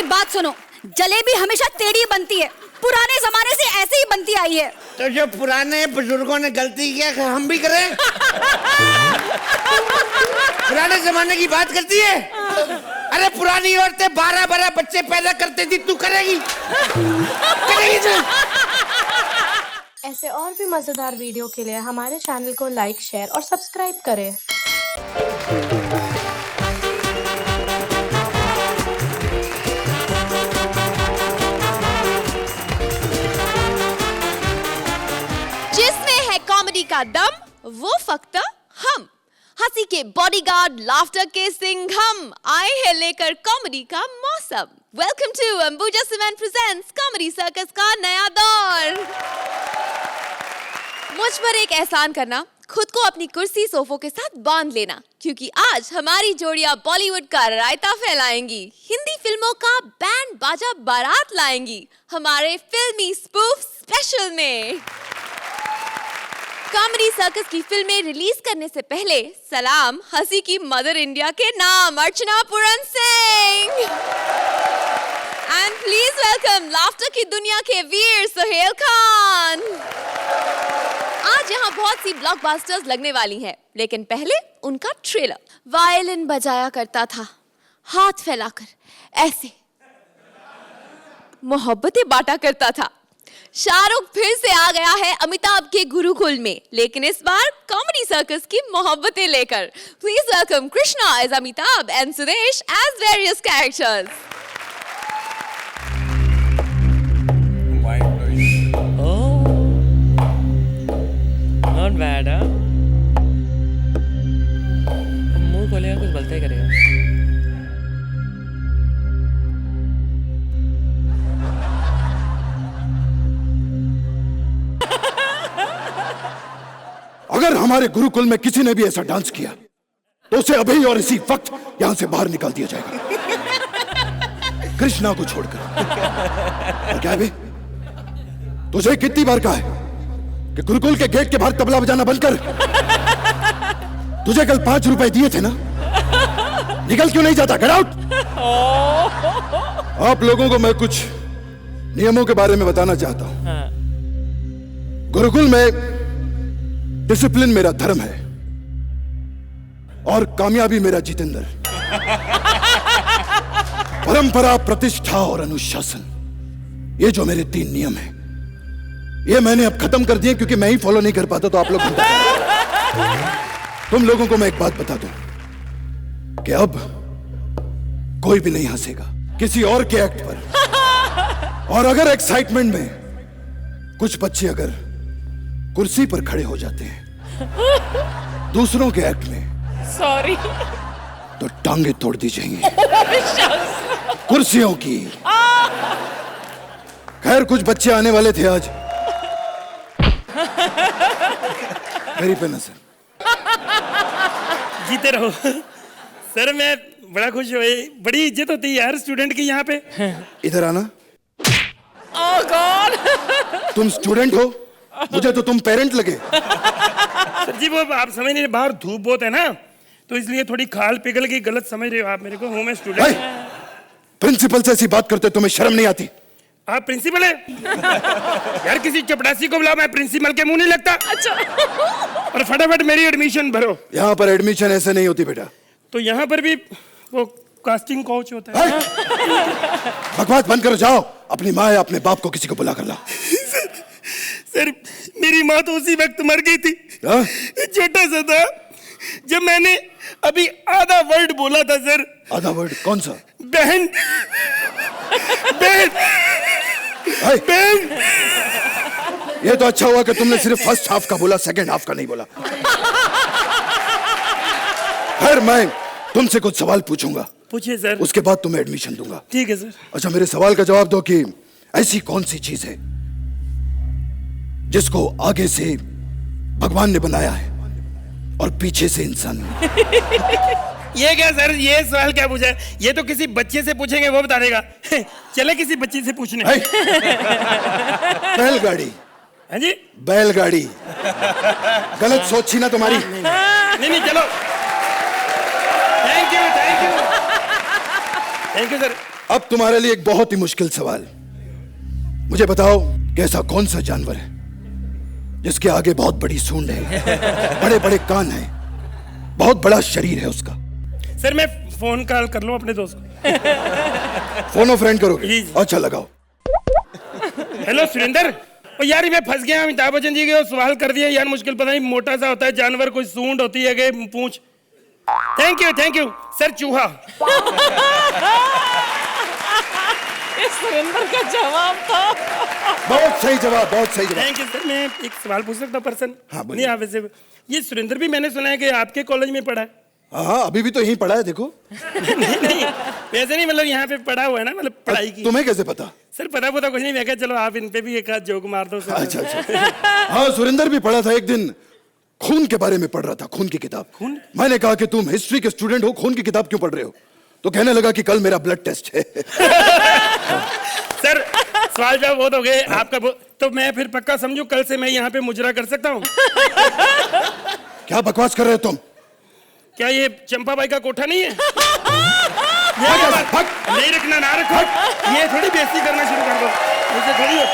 एक बात सुनो, जलेबी हमेशा टेढ़ी बनती है, पुराने जमाने से ऐसे ही बनती आई है। तो जो पुराने बुजुर्गों ने गलती किया हम भी करें? पुराने जमाने की बात करती है? अरे पुरानी औरतें 12-12 बच्चे पैदा करती थी, तू करेगी? करेगी तू? ऐसे और भी मजेदार वीडियो के लिए हमारे चैनल को लाइक, शेयर और सब्सक्राइब करें। जिसमें है कॉमेडी का दम, वो फक्त हम। हंसी के बॉडीगार्ड, लाफ्टर के सिंघम आए हैं लेकर कॉमेडी का मौसम। Welcome to Ambuja cement presents comedy circus का नया दौर। मुझ पर एक एहसान करना, खुद को अपनी कुर्सी सोफों के साथ बांध लेना, क्योंकि आज हमारी जोड़ियां बॉलीवुड का रायता फैलाएंगी, हिंदी फिल्मों का बैंड बाजा बारात लाएंगी हमारे फिल्मी स्पूफ स्पेशल में। कॉमेडी सर्कस की फिल्में रिलीज करने से पहले सलाम हंसी की मदर इंडिया के नाम Archana Puran Singh. And please welcome laughter की दुनिया के वीर सुहेल खान। आज यहाँ बहुत सी ब्लॉकबस्टर्स लगने वाली हैं, लेकिन पहले उनका ट्रेलर। वायलिन बजाया करता था, हाथ फैलाकर ऐसे मोहब्बतें बांटा करता था। शाहरुख फिर से आ गया है अमिताभ के गुरुकुल में, लेकिन इस बार कॉमेडी सर्कस की मोहब्बतें लेकर। Please welcome Krishna as Amitabh and Sudesh as various characters. Not bad, huh? मुंह खोलेगा कुछ बोलता ही करेगा। अगर हमारे गुरुकुल में किसी ने भी ऐसा डांस किया तो उसे अभी और इसी वक्त यहां से बाहर निकाल दिया जाएगा, कृष्णा को छोड़कर। और क्या बे, तुझे कितनी बार कहा है कि गुरुकुल के गेट के बाहर तबला बजाना बंद कर? तुझे कल 5 रुपए दिए थे ना, निकल क्यों नहीं जाता? Get out. आप लोगों को मैं कुछ नियमों के बारे में बताना चाहता हूं। गुरुकुल में डिसिप्लिन मेरा धर्म है और कामयाबी मेरा जितेंद्र। परंपरा, प्रतिष्ठा और अनुशासन, ये जो मेरे 3 नियम हैं, ये मैंने अब खत्म कर दिए, क्योंकि मैं ही फॉलो नहीं कर पाता तो आप लोग तुम लोगों को मैं एक बात बता दूं कि अब कोई भी नहीं हंसेगा किसी और के एक्ट पर। और अगर एक्साइटमेंट में कुछ बच्चे अगर कुर्सी पर खड़े हो जाते हैं दूसरों के एक्ट में, सॉरी, तो टांगे तोड़ दी जाएंगी कुर्सियों की। खैर, कुछ बच्चे आने वाले थे आज मेरी पे नजर। जीते रहो सर, मैं बड़ा खुश हुआ, बड़ी इज्जत होती है यार स्टूडेंट की यहाँ पे। इधर आना। Oh God! तुम स्टूडेंट हो, मुझे तो तुम पेरेंट लगे। सर जी, वो आप समझ नहीं रहे, बाहर धूप बहुत है ना, तो इसलिए थोड़ी खाल पिघल गई, गलत समझ रहे हो आप मेरे को। हूँ मैं स्टूडेंट। प्रिंसिपल से ऐसी बात करते तुम्हें शर्म नहीं आती? आप प्रिंसिपल है? यार किसी चपड़ासी को बुलाओ, मैं प्रिंसिपल के मुंह नहीं लगता। अच्छा। और फटाफट मेरी एडमिशन भरो। यहाँ पर एडमिशन ऐसे नहीं होती बेटा। तो यहाँ पर भी वो कास्टिंग कोच होता है। बकवास बंद करो, जाओ अपनी माँ या अपने बाप को किसी को बुला कर लाओ। सर, मेरी माँ तो उसी वक्त मर गई थी, छोटा सा था जब मैंने अभी आधा वर्ड बोला था सर। आधा वर्ड कौन सा? बहन। बहन। बहन। ये तो अच्छा हुआ कि तुमने सिर्फ फर्स्ट हाफ का बोला, सेकंड हाफ का नहीं बोला। खैर, मैं तुमसे कुछ सवाल पूछूंगा। पूछिए सर। उसके बाद तुम्हें एडमिशन दूंगा। ठीक है सर। अच्छा, मेरे सवाल का जवाब दो कि ऐसी कौन सी चीज है जिसको आगे से भगवान ने बनाया है और पीछे से इंसान ने? ये क्या सर, ये सवाल क्या पूछा है? ये तो किसी बच्चे से पूछेंगे, वो बता देगा। चले किसी बच्चे से पूछने। बैलगाड़ी। हाँ जी, बैलगाड़ी। गलत सोच थी ना तुम्हारी? नहीं चलो। Thank you sir. अब तुम्हारे लिए एक बहुत ही मुश्किल सवाल। मुझे बताओ कि ऐसा कौन सा जानवर है जिसके आगे बहुत बड़ी सूंड है, बड़े बड़े कान हैं, बहुत बड़ा शरीर है उसका। सर मैं फोन कॉल कर लूं अपने दोस्त को। फोन ऑफ फ्रेंड करोगे? जी। अच्छा लगाओ। हेलो सुरेंद्र। ओ यार मैं फंस गया, अमिताभ बच्चन जी के सवाल कर दिया यार, मुश्किल पता नहीं मोटा सा होता है जानवर, कोई सूंड होती है कि पूंछ। Thank you sir. चूहा। सुरेंद्र का जवाब था। बहुत सही जवाब, बहुत सही जवाब। Thank you sir. मैं एक सवाल पूछ सकता हूं पर्सन? हाँ, बोलिए। नहीं आप वैसे, ये सुरेंद्र भी मैंने सुना है कि आपके कॉलेज में पढ़ा है। हाँ, अभी भी तो यहीं पढ़ा है, देखो। नहीं वैसे नहीं, मतलब यहाँ पे पढ़ा हुआ है ना, मतलब पढ़ाई की। तुम्हें कैसे पता? सर पता कुछ नहीं, मैं कहा चलो आप इन पे भी एक आध जोक मार दो सर। अच्छा। हाँ, सुरेंद्र भी पढ़ा था एक दिन, खून के बारे में पढ़ रहा था, खून की किताब। खून? मैंने कहा कि तुम हिस्ट्री के स्टूडेंट हो, खून की किताब क्यों पढ़ रहे हो? तो कहने लगा कि कल मेरा ब्लड टेस्ट है। सर सवाल जवाब बहुत हो गए आपका, तो मैं फिर पक्का समझू कल से मैं यहाँ पे मुजरा कर सकता हूँ? क्या बकवास कर रहे हो तुम? क्या ये चंपा बाई का कोठा नहीं है? भाग। नहीं रखना, ना रखो। ये थोड़ी बेइज्जती करना शुरू कर दो, ऐसे थोड़ी हो।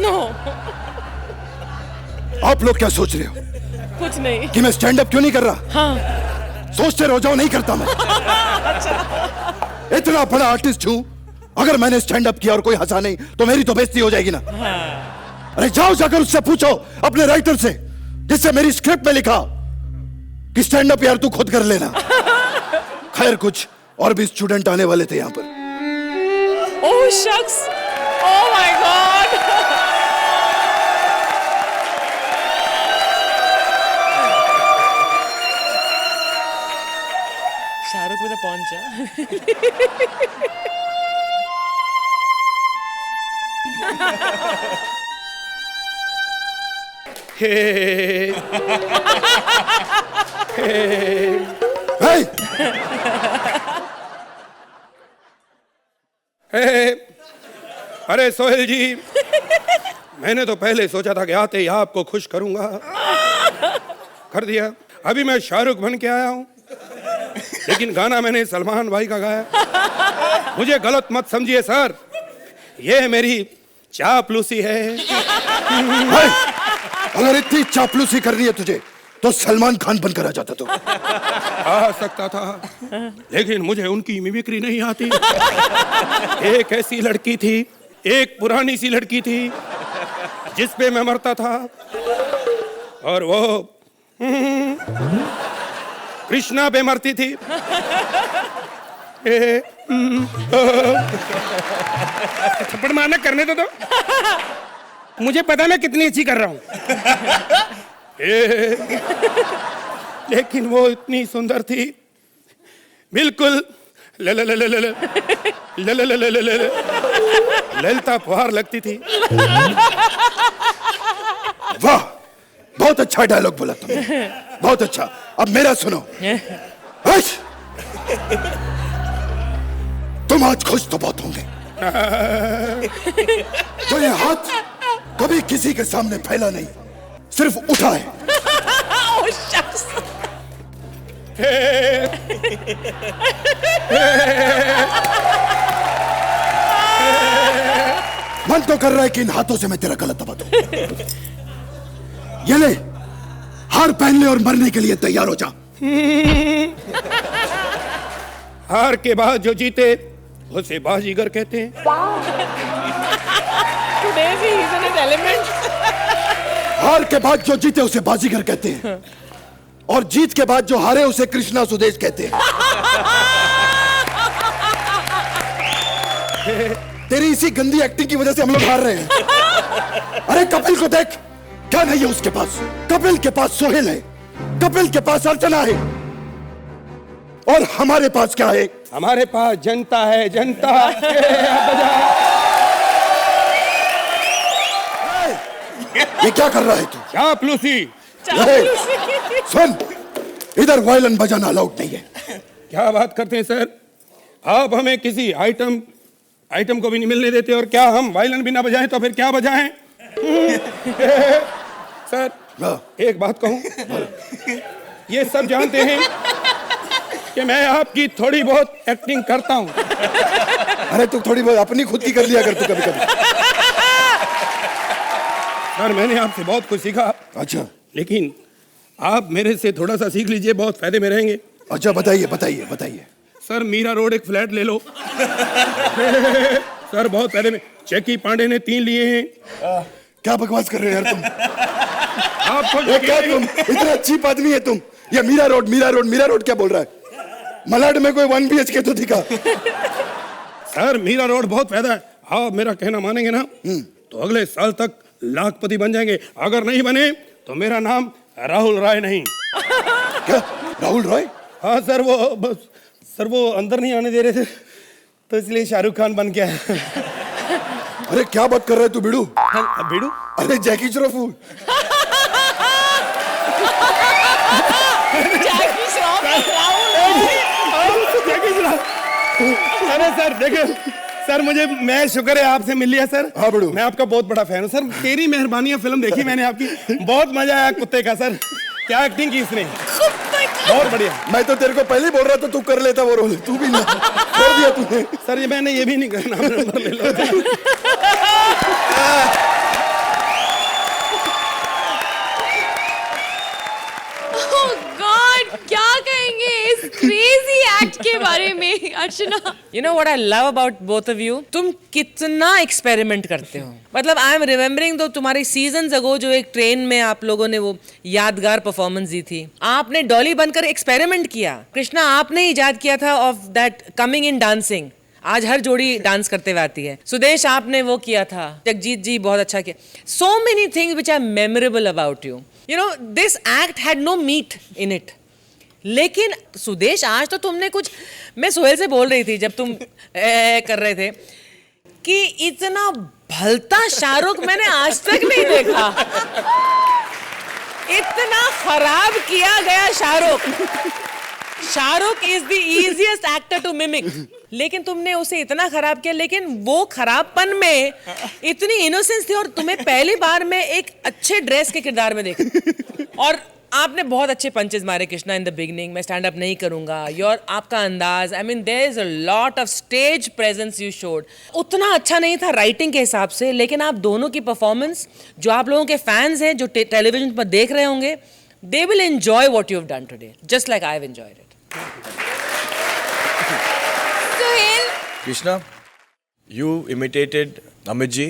नो, आप लोग क्या सोच रहे हो कुछ नहीं। कि मैं स्टैंड अप क्यों नहीं कर रहा? हाँ। सोचते रह जाओ, नहीं करता मैं। इतना बड़ा आर्टिस्ट हूं, अगर मैंने स्टैंड अप किया और कोई हंसा नहीं तो मेरी तो बेइज्जती हो जाएगी ना। अरे जाओ, जाकर उससे पूछो, अपने राइटर से जिससे मेरी स्क्रिप्ट में लिखा कि स्टैंड अप यार तू खुद कर लेना। खैर, कुछ और भी स्टूडेंट आने वाले थे यहाँ पर। ओह शख्स, oh my God. Shahrukh with a poncha. Hey! अरे सोहेल जी, मैंने तो पहले सोचा था कि आते ही आपको खुश करूंगा, कर दिया। अभी मैं शाहरुख बन के आया हूं, लेकिन गाना मैंने सलमान भाई का गाया। मुझे गलत मत समझिए सर, ये मेरी चापलूसी है। Hey! अगर इतनी चापलूसी करनी है तुझे तो सलमान खान बनकर आ जाता तू। आ सकता था, लेकिन मुझे उनकी मिमिक्री नहीं आती। एक ऐसी लड़की थी, एक पुरानी सी लड़की थी जिस पे मैं मरता था, और वो कृष्णा पे मरती थी। थप्पड़ मारना करने दो। मुझे पता मैं कितनी अच्छी कर रहा हूँ। लेकिन वो इतनी सुंदर थी, बिल्कुल ललिता फुहार लगती थी। वाह, बहुत अच्छा डायलॉग बोला तुमने, बहुत अच्छा। अब मेरा सुनो। हश! तुम आज खुश तो बहुत होंगे। तो ये हाथ कभी किसी के सामने फैला नहीं, सिर्फ उठा है। ओह शख्स। मन तो कर रहा है कि इन हाथों से मैं तेरा गला दबा दूं। ये ले, हार पहन ले और मरने के लिए तैयार हो जा। हार के बाद जो जीते उसे बाजीगर कहते हैं। Today he is in his element. हार के बाद जो जीते उसे बाजीगर कहते हैं, और जीत के बाद जो हारे उसे कृष्णा सुदेश कहते हैं। तेरी इसी गंदी एक्टिंग की वजह से हम लोग हार रहे हैं। अरे कपिल को देख, क्या नहीं है उसके पास? कपिल के पास सोहेल है, कपिल के पास अर्चना है, और हमारे पास क्या है? हमारे पास जनता है, जनता। ये क्या कर रहा है तू? चापलूसी। सुन, इधर वायलिन बजाना अलाउड नहीं है। क्या बात करते हैं सर, आप हमें किसी आइटम को भी नहीं मिलने देते, और क्या हम वायलिन भी ना बजाएं तो फिर क्या बजाएं? सर एक बात कहूं, ये सब जानते हैं कि मैं आपकी थोड़ी बहुत एक्टिंग करता हूँ। अरे तू थोड़ी बहुत अपनी खुद की कर लिया कर तू कभी कभी। सर मैंने आपसे बहुत कुछ सीखा। अच्छा लेकिन आप मेरे से थोड़ा सा सीख लीजिए, बहुत फायदे में रहेंगे। अच्छा बताइए बताइए बताइए। सर मीरा रोड एक फ्लैट ले लो। सर बहुत फायदे में। चेकी पांडे ने 3 लिए हैं। क्या बकवास कर रहे हो यार तुम? आपको ये क्या तुम इतना चीप आदमी है तुम? ये Mira Road Mira Road Mira Road क्या बोल रहा है? मलाड में कोई 1 BHK तो दिखा। सर मीरा रोड बहुत फायदा है। आप मेरा कहना मानेंगे ना तो अगले साल तक लाखपति बन जाएंगे। अगर नहीं बने तो मेरा नाम राहुल राय नहीं। क्या राहुल रॉय? हाँ सर वो अंदर नहीं आने दे रहे थे तो इसलिए शाहरुख खान बन गया है। अरे क्या बात कर रहा है तू बिड़ू? बिड़ू? अरे जैकी श्रॉफ। अरे सर देखिए सर मुझे मैं शुक्र है आपसे मिल लिया सर। हाँ बिड़ू। मैं आपका बहुत बड़ा फैन हूँ सर। तेरी मेहरबानी फिल्म देखी मैंने आपकी, बहुत मजा आया। कुत्ते का सर क्या एक्टिंग की इसने, बहुत बढ़िया। मैं तो तेरे को पहले ही बोल रहा था तू कर लेता वो रोल, तू भी ना कर दिया तूने। सर ये मैंने ये भी नहीं करना, नंबर ले लो। Oh God, क्या कहेंगे इस क्रेजी एक्ट के बारे में अर्चना? You know what I love about both of you? तुम कितना एक्सपेरिमेंट करते हो। मतलब आई एम रिमेम्बरिंग दो तुम्हारी सीजन्स अगो जो एक ट्रेन में आप लोगों ने वो यादगार परफॉर्मेंस दी थी। आपने डॉली बनकर एक्सपेरिमेंट किया। कृष्णा आपने इजाद किया था of that coming in dancing. आज हर जोड़ी डांस करते हुए आती है। सुदेश आपने वो किया था। जगजीत जी बहुत अच्छा किया। So many things which are memorable about you. You know, this act had no meat in it. लेकिन सुदेश आज तो तुमने कुछ, मैं सोहेल से बोल रही थी जब तुम कर रहे थे कि इतना भलता शाहरुख मैंने आज तक नहीं देखा। इतना खराब किया गया Shahrukh is the easiest actor to mimic. लेकिन तुमने उसे इतना खराब किया, लेकिन वो खराबपन में इतनी इनोसेंस थी और तुम्हें पहली बार में एक अच्छे ड्रेस के किरदार में देखा। और आपने बहुत अच्छे पंचेस मारे कृष्णा इन द बिगनिंग। मैं स्टैंड अप नहीं करूंगा, आपका अंदाज, I mean there is a lot of stage presence you showed. उतना अच्छा नहीं था राइटिंग के हिसाब से, लेकिन आप दोनों की परफॉर्मेंस जो आप लोगों के फैंस हैं जो टेलीविजन पर देख रहे होंगे, they will enjoy what you have done today just like I have enjoyed it. Sohail, Krishna, you imitated Amit ji.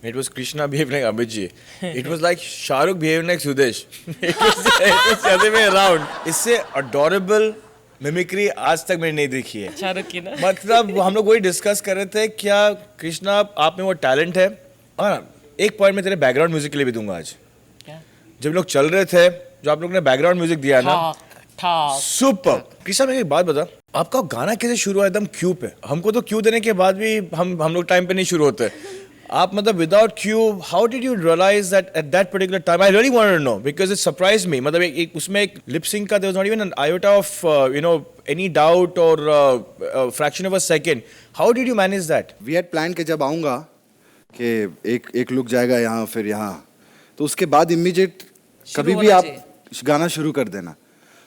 It was Krishna behaving like Amit ji. It was like Shahrukh behaving like Sudesh. It was the other way around. इससे adorable mimicry आज तक मैंने नहीं देखी है। शाहरुख की ना? मतलब हम लोग वही डिस्कस कर रहे थे, क्या कृष्णा आप में वो टैलेंट है। हाँ, एक पॉइंट मैं तेरे बैकग्राउंड म्यूजिक के लिए भी दूंगा आज। क्या? जब लोग चल रहे थे, जो आप लोग ने बैकग्राउंड म्यूजिक दिया ना, सुपर। कृष्णा मेरे एक बात बता, आपका गाना कैसे शुरू हुआ एकदम क्यू पे? हमको तो क्यू देने के बाद भी हम लोग टाइम पे नहीं शुरू होते। आप मतलब without cue, how did you realise that at that particular time? I really wanted to know because it surprise me. मतलब एक उसमें एक लिप सिंक का there was not even an iota of any doubt और fraction of a second. How did you manage that? We had plan कि जब आऊँगा कि एक लुक जाएगा यहाँ फिर यहाँ, तो उसके बाद इमीडिएट कभी भी आप गाना शुरू कर देना।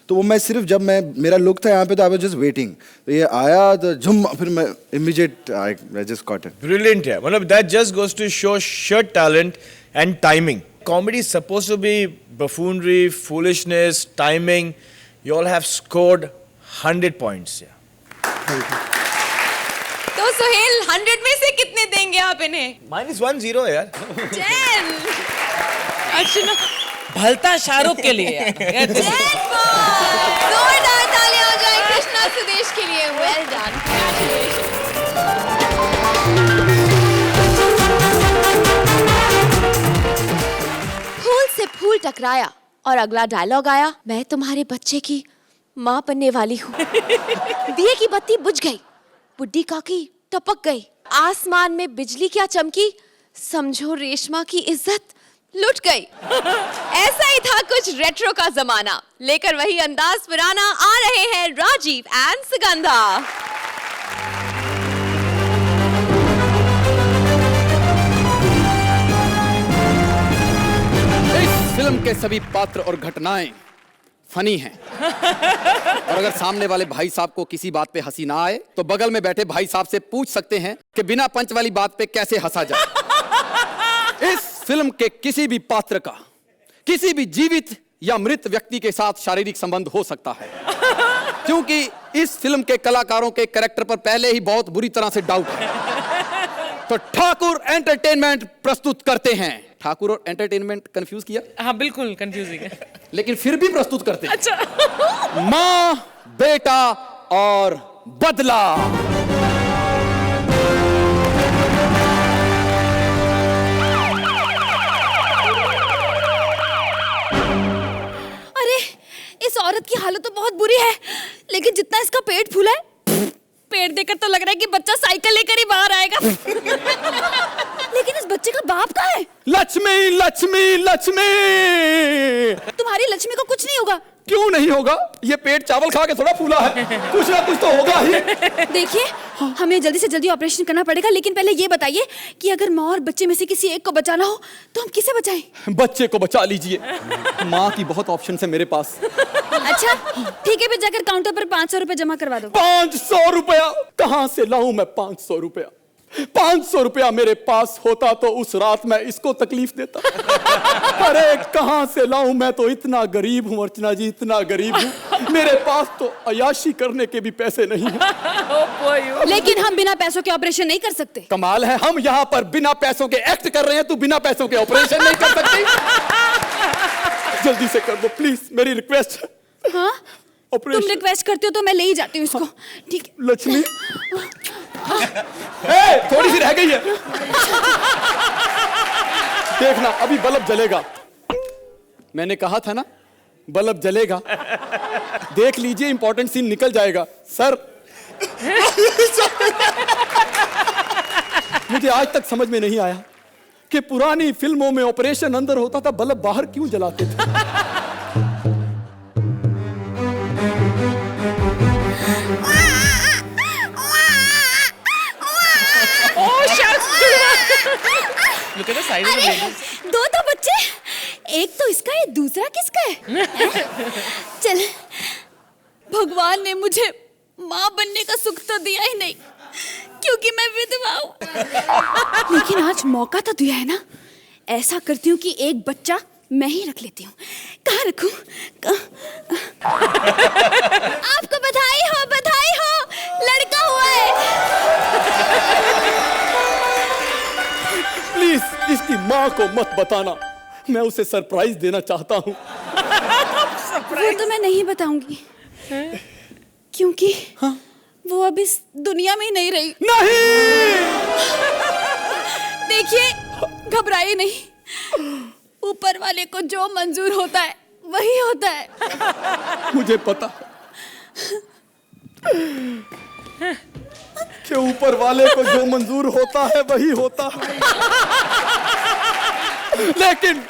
तो वो मैं सिर्फ जब मेरा लुक था यहाँ पे तो आई वाज जस्ट वेटिंग, तो ये आया तो झुम, फिर मैं immediate I just got it. Brilliant है, मतलब that just goes to show sheer talent and timing. Comedy is supposed to be buffoonery, foolishness, timing. You all have scored 100 points. तो सोहेल 100 में से कितने देंगे आप इन्हें? -1 यार। 10। अर्चना, भलता शाहरुख के लिए यार। 10 जोरदार तालियां हो जाए कृष्णा सुदेश के लिए। वेल डन, फूल से फूल टकराया और अगला डायलॉग आया, मैं तुम्हारे बच्चे की माँ बनने वाली हूँ। दिए की बत्ती बुझ गई, बुड्ढी काकी टपक गई, आसमान में बिजली क्या चमकी, समझो रेशमा की इज्जत लुट गई। ऐसा ही था कुछ रेट्रो का जमाना, लेकर वही अंदाज पुराना आ रहे हैं राजीव एंड सुगंधा। इस फिल्म के सभी पात्र और घटनाएं फनी हैं। और अगर सामने वाले भाई साहब को किसी बात पे हंसी ना आए तो बगल में बैठे भाई साहब से पूछ सकते हैं कि बिना पंच वाली बात पे कैसे हंसा जाए। इस फिल्म के किसी भी पात्र का किसी भी जीवित या मृत व्यक्ति के साथ शारीरिक संबंध हो सकता है, क्योंकि इस फिल्म के कलाकारों के कैरेक्टर पर पहले ही बहुत बुरी तरह से डाउट है। तो ठाकुर एंटरटेनमेंट प्रस्तुत करते हैं। ठाकुर और एंटरटेनमेंट कंफ्यूज किया? हाँ बिल्कुल कंफ्यूजिंग है। लेकिन फिर भी प्रस्तुत करते हैं। अच्छा। माँ, बेटा और बदला। अरे इस औरत की हालत तो बहुत बुरी है, लेकिन जितना इसका पेट फूला है, पेट देखकर तो लग रहा है कि बच्चा साइकिल लेकर ही बाहर आएगा। लेकिन इस बच्चे का बाप कहाँ है? लक्ष्मी लक्ष्मी लक्ष्मी। तुम्हारी लक्ष्मी को कुछ नहीं होगा। क्यों नहीं होगा? ये पेट चावल खा के थोड़ा फूला है, कुछ ना कुछ तो होगा ही। देखिए, हमें जल्दी से जल्दी ऑपरेशन करना पड़ेगा, लेकिन पहले ये बताइए कि अगर माँ और बच्चे में से किसी एक को बचाना हो तो हम किसे बचाएं? बच्चे को बचा लीजिए। माँ की बहुत ऑप्शन है मेरे पास। अच्छा ठीक है, फिर जाकर काउंटर पर 500 रुपए जमा करवा दो। 500 रुपया? कहाँ से लाऊं मैं 500 रुपया? 500 रुपया मेरे पास होता तो उस रात मैं इसको तकलीफ देता। अरे कहाँ से लाऊं? मैं तो इतना गरीब हूँ अर्चना जी, इतना गरीब हूँ, मेरे पास तो अयाशी करने के भी पैसे नहीं हैं। लेकिन हम बिना पैसों के ऑपरेशन नहीं कर सकते। कमाल है, हम यहाँ पर बिना पैसों के एक्ट कर रहे हैं, तू बिना पैसों के ऑपरेशन नहीं कर सकती? जल्दी से कर दो प्लीज, मेरी रिक्वेस्ट है। हाँ तुम रिक्वेस्ट करते हो तो मैं ले ही जाती हूँ इसको। ठीक है लक्ष्मी। थोड़ी सी रह गई है, देखना अभी बल्ब जलेगा। मैंने कहा था ना बल्ब जलेगा, देख लीजिए इंपॉर्टेंट सीन निकल जाएगा। सर मुझे आज तक समझ में नहीं आया कि पुरानी फिल्मों में ऑपरेशन अंदर होता था, बल्ब बाहर क्यों जलाते थे? दो तो बच्चे, एक तो इसका है, दूसरा किसका है? चल, भगवान ने मुझे माँ बनने का सुख तो दिया ही नहीं, क्योंकि मैं विधवा हूँ। लेकिन आज मौका तो दिया है ना, ऐसा करती हूँ कि एक बच्चा मैं ही रख लेती हूँ। कहाँ रखूं? आपको बधाई हो, लड़का हुआ है। प्लीज इसकी माँ को मत बताना, मैं उसे सरप्राइज देना चाहता हूँ। वो तो मैं नहीं बताऊंगी, क्योंकि हाँ? वो अब इस दुनिया में ही नहीं रही। नहीं। देखिए घबराइए नहीं, ऊपर वाले को जो मंजूर होता है वही होता है। मुझे पता कि ऊपर वाले को जो मंजूर होता है वही होता है, लेकिन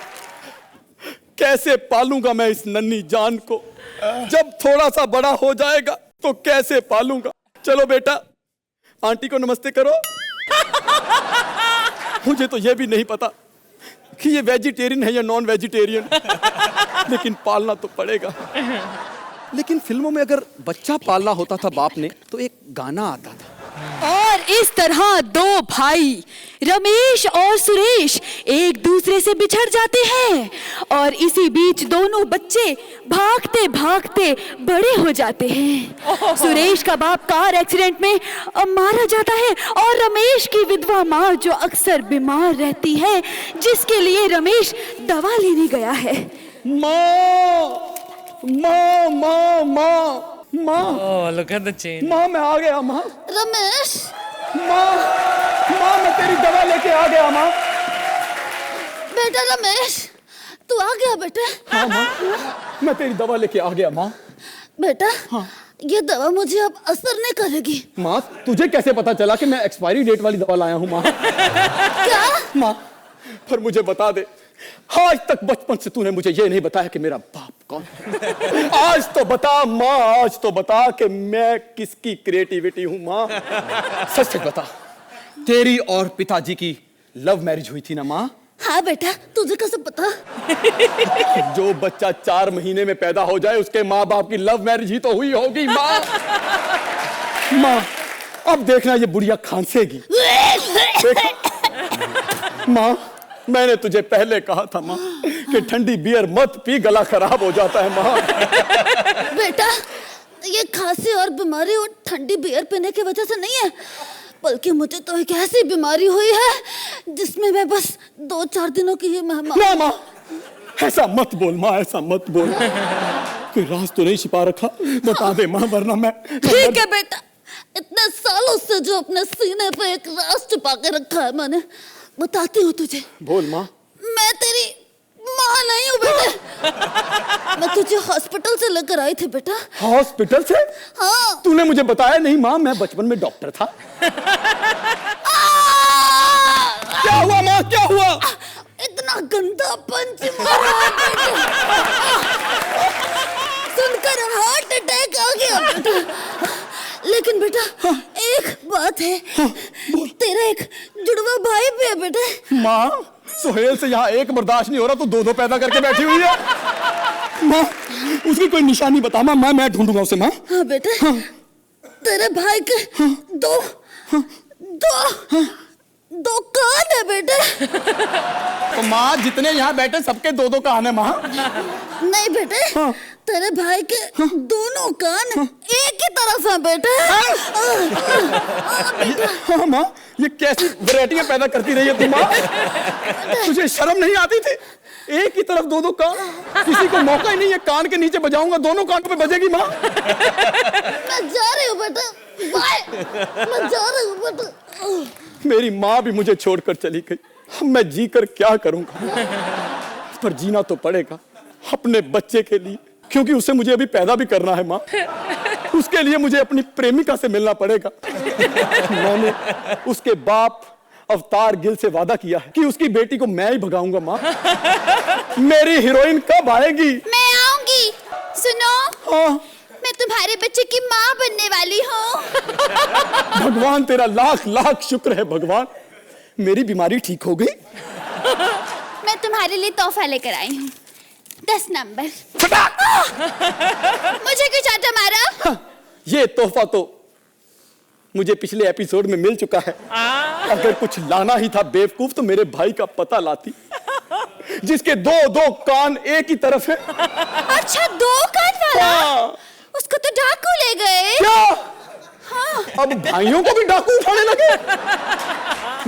कैसे पालूंगा मैं इस नन्ही जान को? जब थोड़ा सा बड़ा हो जाएगा तो कैसे पालूंगा? चलो बेटा, आंटी को नमस्ते करो। मुझे तो यह भी नहीं पता कि ये वेजिटेरियन है या नॉन वेजिटेरियन, लेकिन पालना तो पड़ेगा। लेकिन फिल्मों में अगर बच्चा पालना होता था बाप ने तो एक गाना आता था, और इस तरह दो भाई रमेश और सुरेश एक दूसरे से बिछड़ जाते हैं, और इसी बीच दोनों बच्चे भागते भागते बड़े हो जाते हैं। सुरेश का बाप कार एक्सीडेंट में मारा जाता है, और रमेश की विधवा माँ जो अक्सर बीमार रहती है, जिसके लिए रमेश दवा लेने गया है। माँ माँ माँ माँ माँ। Oh, look at the chain. माँ मैं आ गया माँ। रमेश। माँ माँ मैं तेरी दवा लेके आ गया माँ। बेटा रमेश, तू आ गया बेटा? हाँ माँ, मैं तेरी दवा लेके आ गया माँ। बेटा हाँ। ये दवा मुझे अब असर नहीं करेगी। माँ तुझे कैसे पता चला कि मैं एक्सपायरी डेट वाली दवा लाया हूँ माँ? क्या? माँ पर मुझे बता दे, आज तक बचपन से तूने मुझे ये नहीं बताया कि मेरा बाप कौन है। आज तो बता माँ, आज तो बता कि मैं किसकी क्रिएटिविटी हूँ माँ। सच सच बता, तेरी और पिताजी की लव मैरिज हुई थी ना माँ? हाँ बेटा, तुझे कैसे पता? जो बच्चा 4 महीने में पैदा हो जाए उसके माँ बाप की लव मैरिज ही तो हुई होगी माँ। माँ अब देखना ये बुढ़िया खांसेगी। माँ मैंने तुझे पहले कहा था माँ कि ठंडी बियर मत पी, गला खराब हो जाता है माँ। बेटा ये खांसी और बीमारी और ठंडी बियर पीने की वजह से नहीं है, बल्कि मुझे तो एक ऐसी बीमारी हुई है जिसमें मैं बस 2-4 दिनों की ही मेहमान। ना माँ ऐसा मत बोल माँ, ऐसा मत बोल। कोई राज तो नहीं छिपा रखा? बता दे माँ वरना मैं। ठीक है बेटा, इतने सालों से जो अपने सीने पे एक राज छुपा के रखा है मैंने, बताती हूँ तुझे। बोल माँ। मैं तेरी माँ नहीं हूँ बेटा, मैं तुझे हॉस्पिटल से लेकर आई थी बेटा। हॉस्पिटल से? हाँ। तूने मुझे बताया नहीं माँ, मैं बचपन में डॉक्टर था। क्या हुआ माँ, क्या हुआ? इतना गंदा पंच मारा है बेटे, सुनकर हार्ट अटैक आ गया बेटा। लेकिन बेटा एक बात है, तेरा एक जुड़वा भाई भी है बेटा। माँ सोहेल से यहाँ एक बर्दाश्त नहीं हो रहा, तो 2-2 पैदा करके बैठी हुई है। माँ उसकी कोई निशानी बता माँ, मैं ढूंढूंगा उसे माँ। हाँ बेटे, तेरे भाई के दो कान है बेटे। तो माँ जितने यहाँ बैठे सबके 2-2 कान है माँ। नहीं बेटे, तेरे भाई के दोनों कान एक ही तरफ है बेटे। हाँ माँ, ये कैसी वैरायटियां पैदा करती रही है तुम माँ? तुझे शर्म नहीं आती थी? एक ही तरफ 2-2 कान, किसी को मौका ही नहीं है। कान के नीचे बजाऊंगा, दोनों कान पे बजेगी माँ। मैं जा रही हूँ बेटा, बाय। मैं जा रही हूँ बेटा। मेरी माँ भी मुझे छोड़कर चली गई, अब मैं जी कर क्या करूंगा? पर जीना तो पड़ेगा अपने बच्चे के लिए, क्योंकि उसे मुझे अभी पैदा भी करना है माँ। उसके लिए मुझे अपनी प्रेमिका से मिलना पड़ेगा। मैंने उसके बाप अवतार गिल से वादा किया है कि उसकी बेटी को मैं ही भगाऊंगा माँ। मेरी हीरोइन कब आएगी? मैं आऊंगी। सुनो, हाँ मैं तुम्हारे बच्चे की माँ बनने वाली हूँ। भगवान तेरा लाख लाख शुक्र है भगवान, मेरी बीमारी ठीक हो गई। मैं तुम्हारे लिए तोहफा लेकर आई हूँ, 10 नंबर। मुझे क्यों चाटा मारा? हाँ, ये तोहफा तो मुझे पिछले एपिसोड में मिल चुका है। अगर कुछ लाना ही था बेवकूफ तो मेरे भाई का पता लाती, जिसके 2-2 कान एक ही तरफ है। अच्छा 2 कान वाला? हाँ। उसको तो डाकू ले गए। क्या? हाँ। अब भाइयों को भी डाकू उठाने लगे?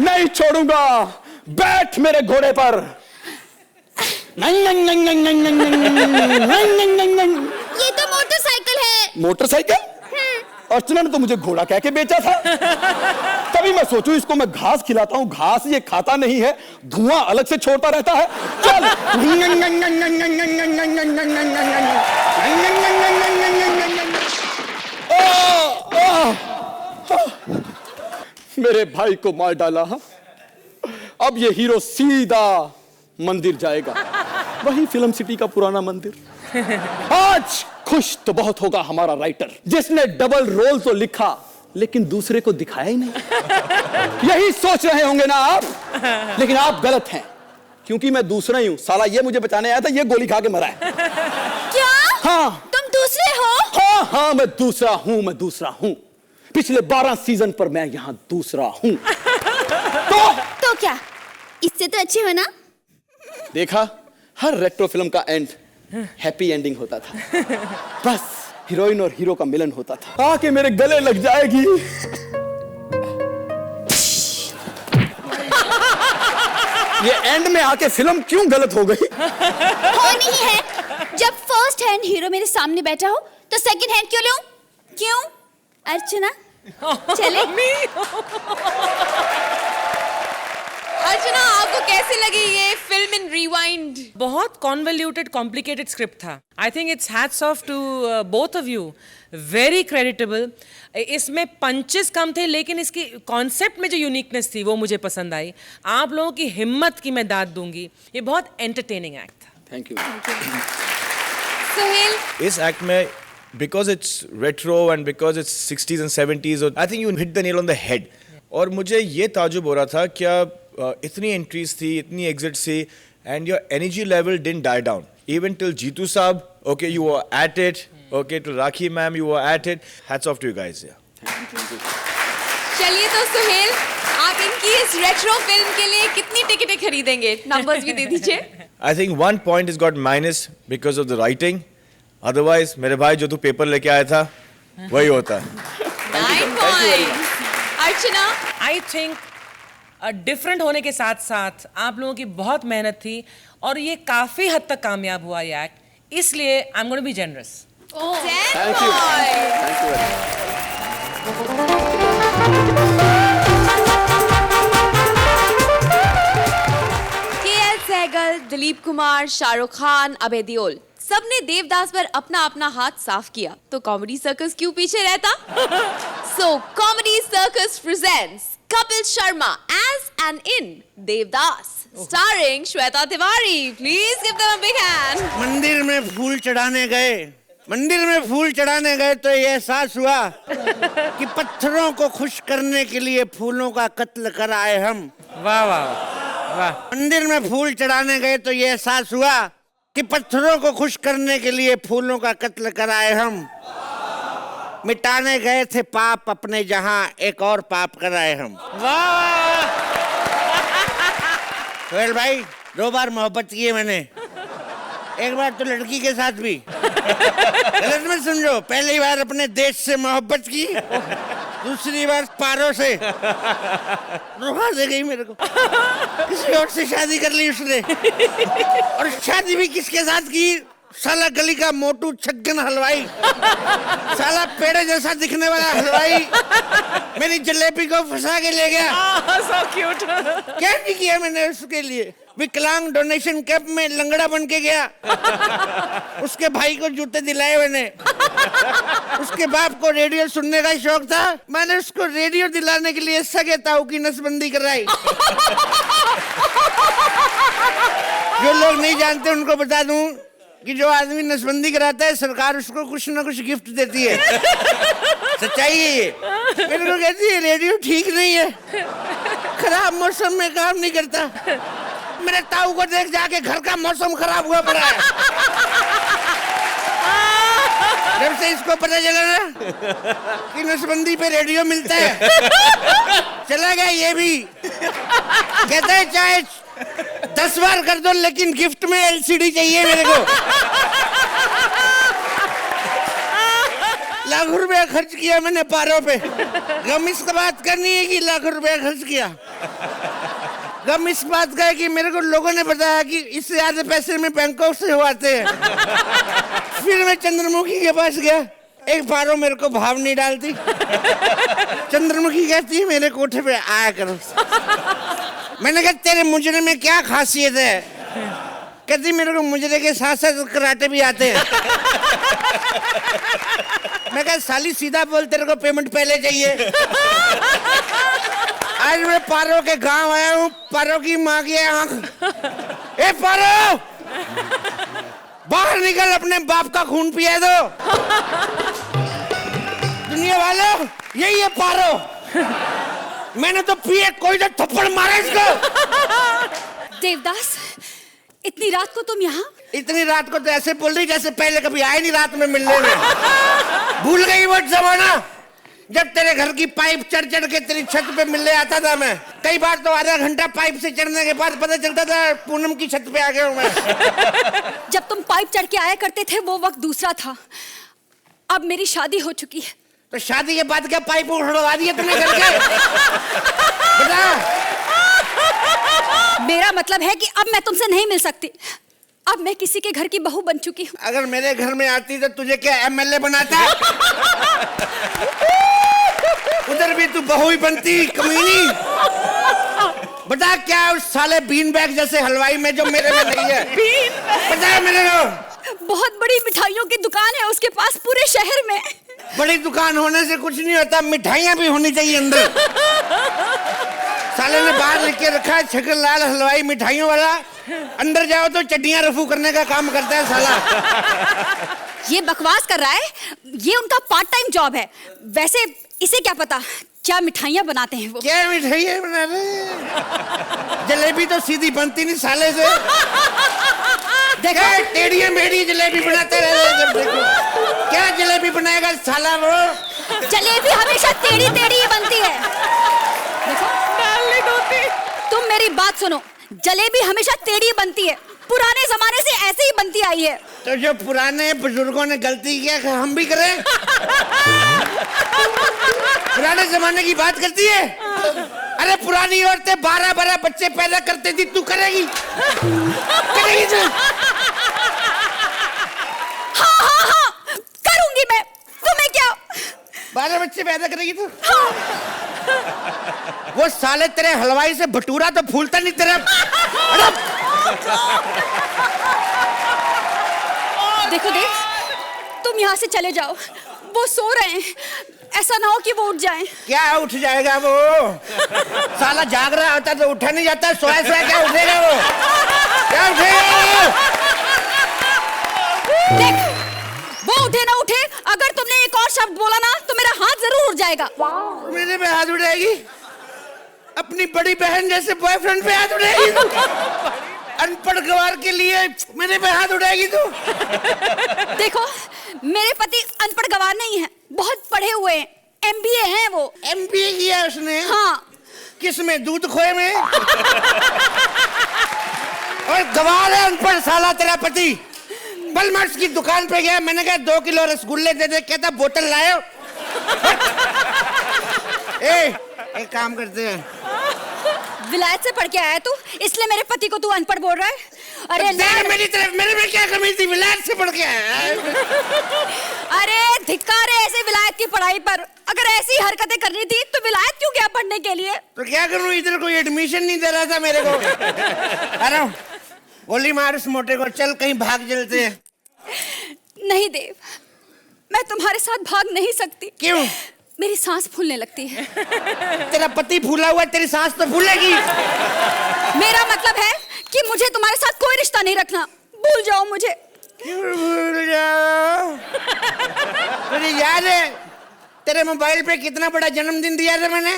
नहीं छोड़ूंगा, बैठ मेरे घोड़े पर। ये तो मोटरसाइकिल है। मोटरसाइकिल? अर्चना ने तो मुझे घोड़ा कह के बेचा था। तभी मैं सोचूं इसको मैं घास खिलाता हूँ, घास ये खाता नहीं है, धुआं अलग से छोड़ता रहता है। चल। मेरे भाई को मार डाला। अब ये हीरो सीधा मंदिर जाएगा, वही फिल्म सिटी का पुराना मंदिर। आज खुश तो बहुत होगा हमारा राइटर, जिसने डबल रोल तो लिखा लेकिन दूसरे को दिखाया ही नहीं। यही सोच रहे होंगे ना आप, लेकिन आप गलत हैं, क्योंकि मैं दूसरा ही हूं। साला ये मुझे बचाने आया था, ये गोली खा के मरा है। क्या? हाँ। तुम दूसरे हो? हाँ हाँ मैं दूसरा हूँ। पिछले 12 सीजन पर मैं यहाँ दूसरा हूँ। तो क्या इससे तो अच्छे हो ना? देखा, हर रेट्रो फिल्म का एंड हैप्पी एंडिंग होता था। बस हीरोइन और हीरो का मिलन होता था। आके मेरे गले लग जाएगी। ये एंड में आके फिल्म क्यों गलत हो गई? हो नहीं है, जब फर्स्ट हैंड हीरो मेरे सामने बैठा हो तो सेकंड हैंड क्यों लूं? क्यों अर्चना? चले। अर्चना आपको कैसी लगी ये फिल्म इन रिवाइंड? बहुत कॉन्वोल्यूटेड कॉम्प्लिकेटेड स्क्रिप्ट था। I think it's hats off to both of you, very creditable. इसमें पंचेस कम थे लेकिन इसकी कॉन्सेप्ट में जो यूनिकनेस थी वो मुझे पसंद आई। आप लोगों की हिम्मत की मैं दाद दूंगी, ये बहुत एंटरटेनिंग एक्ट था। Thank you. सोहेल, इस एक्ट में because it's retro and because it's 60s and 70s, I think you hit the nail on the head. और मुझे ये ताजुब हो रहा था, क्या इतनी एंट्रीज थी, इतनी एग्जिट्स थी, and your energy level didn't die down even till Jeetu Sahab. Okay, you were at it. Okay, to Rakhi ma'am, you were at it. Hats off to you guys. चलिए तो सुहेल, आप इनकी इस रेट्रो फिल्म के लिए कितनी टिकटें खरीदेंगे? नंबर्स भी दे दीजिए. I think 1 point has got minus because of the writing. Otherwise, मेरे भाई जो तू पेपर लेके आया था, वही होता. 9 points. Archana, I think different होने के साथ साथ आप लोगों की बहुत मेहनत थी और ये काफी हद तक कामयाब हुआ ये एक्ट, इसलिए I am going to be generous. 10 points. K L. Saigal, Dilip Kumar, Shahrukh Khan, Abhay Deol सबने देवदास पर अपना अपना हाथ साफ किया, तो कॉमेडी सर्कस क्यों पीछे रहता? So comedy circus presents Kapil Sharma as and in Devdas, starring Shweta Tiwari. Please give them a big hand. मंदिर में फूल चढ़ाने गए तो ये एहसास हुआ कि पत्थरों को खुश करने के लिए फूलों का कत्ल कराए हम. वाह वाह वाह. मंदिर में फूल चढ़ाने गए तो ये एहसास हुआ कि पत्थरों को खुश करने के लिए फूलों का कत्ल कराए हम. मिटाने गए थे पाप अपने जहां एक और पाप कराए हम. वाह. सोहेल भाई, 2 बार मोहब्बत की है मैंने, एक बार तो लड़की के साथ भी. गलत मत समझो, पहली बार अपने देश से मोहब्बत की, दूसरी बार पारो से. रुहा दे गई मेरे को, किसी और से शादी कर ली उसने. और शादी भी किसके साथ की? साला गली का मोटू छगन हलवाई, साला पेड़े जैसा दिखने वाला हलवाई मेरी जलेबी को फंसा के ले गया. So cute. क्या नहीं किया मैंने उसके लिए. विकलांग डोनेशन कैंप में लंगड़ा बन के गया, उसके भाई को जूते दिलाए मैंने. उसके बाप को रेडियो सुनने का शौक था, मैंने उसको रेडियो दिलाने के लिए सगे ताऊ की नसबंदी कराई. जो लोग नहीं जानते उनको बता दूं कि जो आदमी नसबंदी कराता है, सरकार उसको कुछ ना कुछ गिफ्ट देती है. सच्चाई है ये. मेरे को कहती है रेडियो ठीक नहीं है, खराब मौसम में काम नहीं करता. मेरे ताऊ को देख जाके घर का मौसम खराब हुआ पड़ा है. जब से इसको पता चला ना कि नसबंदी पे रेडियो मिलता है, चला गया ये भी. कहता है चाहे 10 बार कर दो लेकिन गिफ्ट में LCD चाहिए मेरे को. लाख रुपया खर्च किया मैंने पारों पे. गम इस बात का नहीं है कि लाख रुपया खर्च किया, गम इस बात का है कि मेरे को लोगों ने बताया कि इससे ज्यादा पैसे में बैंकॉक से हो आते हैं. फिर मैं चंद्रमुखी के पास गया, एक पारो मेरे को भाव नहीं डालती. चंद्रमुखी कहती है मेरे कोठे पे आया करो. मैंने कहा तेरे मुजरे में क्या खासियत है? कहती मेरे को मुजरे के साथ साथ कराटे भी आते हैं. मैं कहा साली सीधा बोल, तेरे को पेमेंट पहले चाहिए. आज मैं पारो के गांव आया हूँ, पारो की माँ की आंख. ए पारो, बाहर निकल, अपने बाप का खून पिया दो. दुनिया वालों, यही है पारो. मैंने तो पिए, कोई तो थप्पड़ मारे इसको. देवदास, इतनी रात को तुम यहाँ? इतनी रात को तो ऐसे बोल रही जैसे पहले कभी आए नहीं रात में मिलने में. भूल गई वो जमाना जब तेरे घर की पाइप चढ़ चढ़ के तेरी छत पे मिलने आता था मैं. कई बार तो आधा घंटा पाइप से चढ़ने के बाद पता चलता था पूनम की छत पे आ गया हूँ मैं. जब तुम पाइप चढ़ के आया करते थे वो वक्त दूसरा था, अब मेरी शादी हो चुकी है. तो शादी के बाद क्या पाइप उड़वा दिया तुमने करके? बता. मेरा मतलब है कि अब मैं तुमसे नहीं मिल सकती. अब मैं किसी के घर की बहू बन चुकी हूँ. अगर मेरे घर में आती तो तुझे क्या MLA बनाता? उधर भी तू बहू ही बनती, कमीनी. बता क्या उस साले बीन बैग जैसे हलवाई में जो मेरे में नहीं है? पता है मेरे को? बहुत बड़ी मिठाइयों की दुकान है उसके पास पूरे शहर में. बड़ी दुकान होने से कुछ नहीं होता, मिठाइयाँ भी होनी चाहिए अंदर. साले ने बाहर लिख के रखा है छगन लाल हलवाई मिठाइयों वाला. अंदर जाओ तो चड्डियाँ रफू करने का काम करता है साला. ये बकवास कर रहा है, ये उनका पार्ट टाइम जॉब है. वैसे इसे क्या पता क्या मिठाइयाँ बनाते हैं वो। क्या मिठाइयाँ बना रहे हैं? जलेबी तो सीधी बनती नहीं साले से। देखो टेढ़ी मेढ़ी जलेबी बनाते रहे। देखो क्या जलेबी बनाएगा साला वो। जलेबी हमेशा टेढ़ी टेढ़ी ही बनती है। देखो तुम मेरी बात सुनो, जलेबी हमेशा टेढ़ी बनती है, पुराने जमाने से ऐसे ही बनती आई है। तो जो पुराने बुजुर्गों ने गलती किया हम भी करें? पुराने जमाने की बात करती है? अरे पुरानी औरतें 12-12 बच्चे पैदा करती थी, तू करेगी? करेगी तू? हाँ करूंगी मैं, तुम्हें क्या। 12 बच्चे पैदा करेगी तू? हाँ। वो साले तेरे हलवाई से भटूरा तो फूलता नहीं तेरा। देखो देख, तुम यहाँ से चले जाओ, वो सो रहे हैं, ऐसा ना हो कि वो उठ जाएं। क्या उठ जाएगा वो? साला जाग रहा होता तो उठा नहीं जाता, सोया क्या उठेगा वो? क्या उठेगा वो? देख, वो उठे ना उठे, अगर तुमने एक और शब्द बोला ना तो मेरा हाथ जरूर उठ जाएगा। मेरे पे हाथ उठाएगी? अपनी बड़ी बहन जैसे बॉयफ्रेंड पे हाथ उठाएगी तू? अनपढ़ गवार के लिए मेरे पे हाथ उठाएगी तू? देखो मेरे पति अनपढ़ गवार नहीं है, बहुत पढ़े हुए हैं, MBA हैं वो। MBA किया उसने? हाँ। किस में? दूध खोए में? और गवार है अनपढ़ साला तेरा पति। बलमर्स की दुकान पे गया, मैंने कहा 2 किलो रसगुल्ले दे दे, कहता बोतल लायो। एक काम करते हैं, विलायत से पढ़ के आया तू, इसलिए मेरे पति को तू अनपढ़ बोल रहा है। अरे तो मेरी तरफ, मेरे में क्या कमी थी? विलायत से पढ़ के आया। अरे धिक्कार है ऐसे विलायत की पढ़ाई पर। अगर ऐसी हरकतें करनी थी तो विलायत क्यों गया पढ़ने के लिए? तो क्या करूं, इधर कोई एडमिशन नहीं दे रहा था मेरे को। अरे गोली मार उस मोटे को, चल कहीं भाग चलते हैं। नहीं देव, मैं तुम्हारे साथ भाग नहीं सकती। क्यों? मेरी सांस फूलने लगती है। तेरा पति फूला हुआ, तेरी सांस तो फूलेगी। मेरा मतलब है कि मुझे तुम्हारे साथ कोई रिश्ता नहीं रखना, भूल जाओ मुझे। क्यों भूल जाओ? तुझे याद है तेरे मोबाइल पे कितना बड़ा जन्मदिन दिया था मैंने?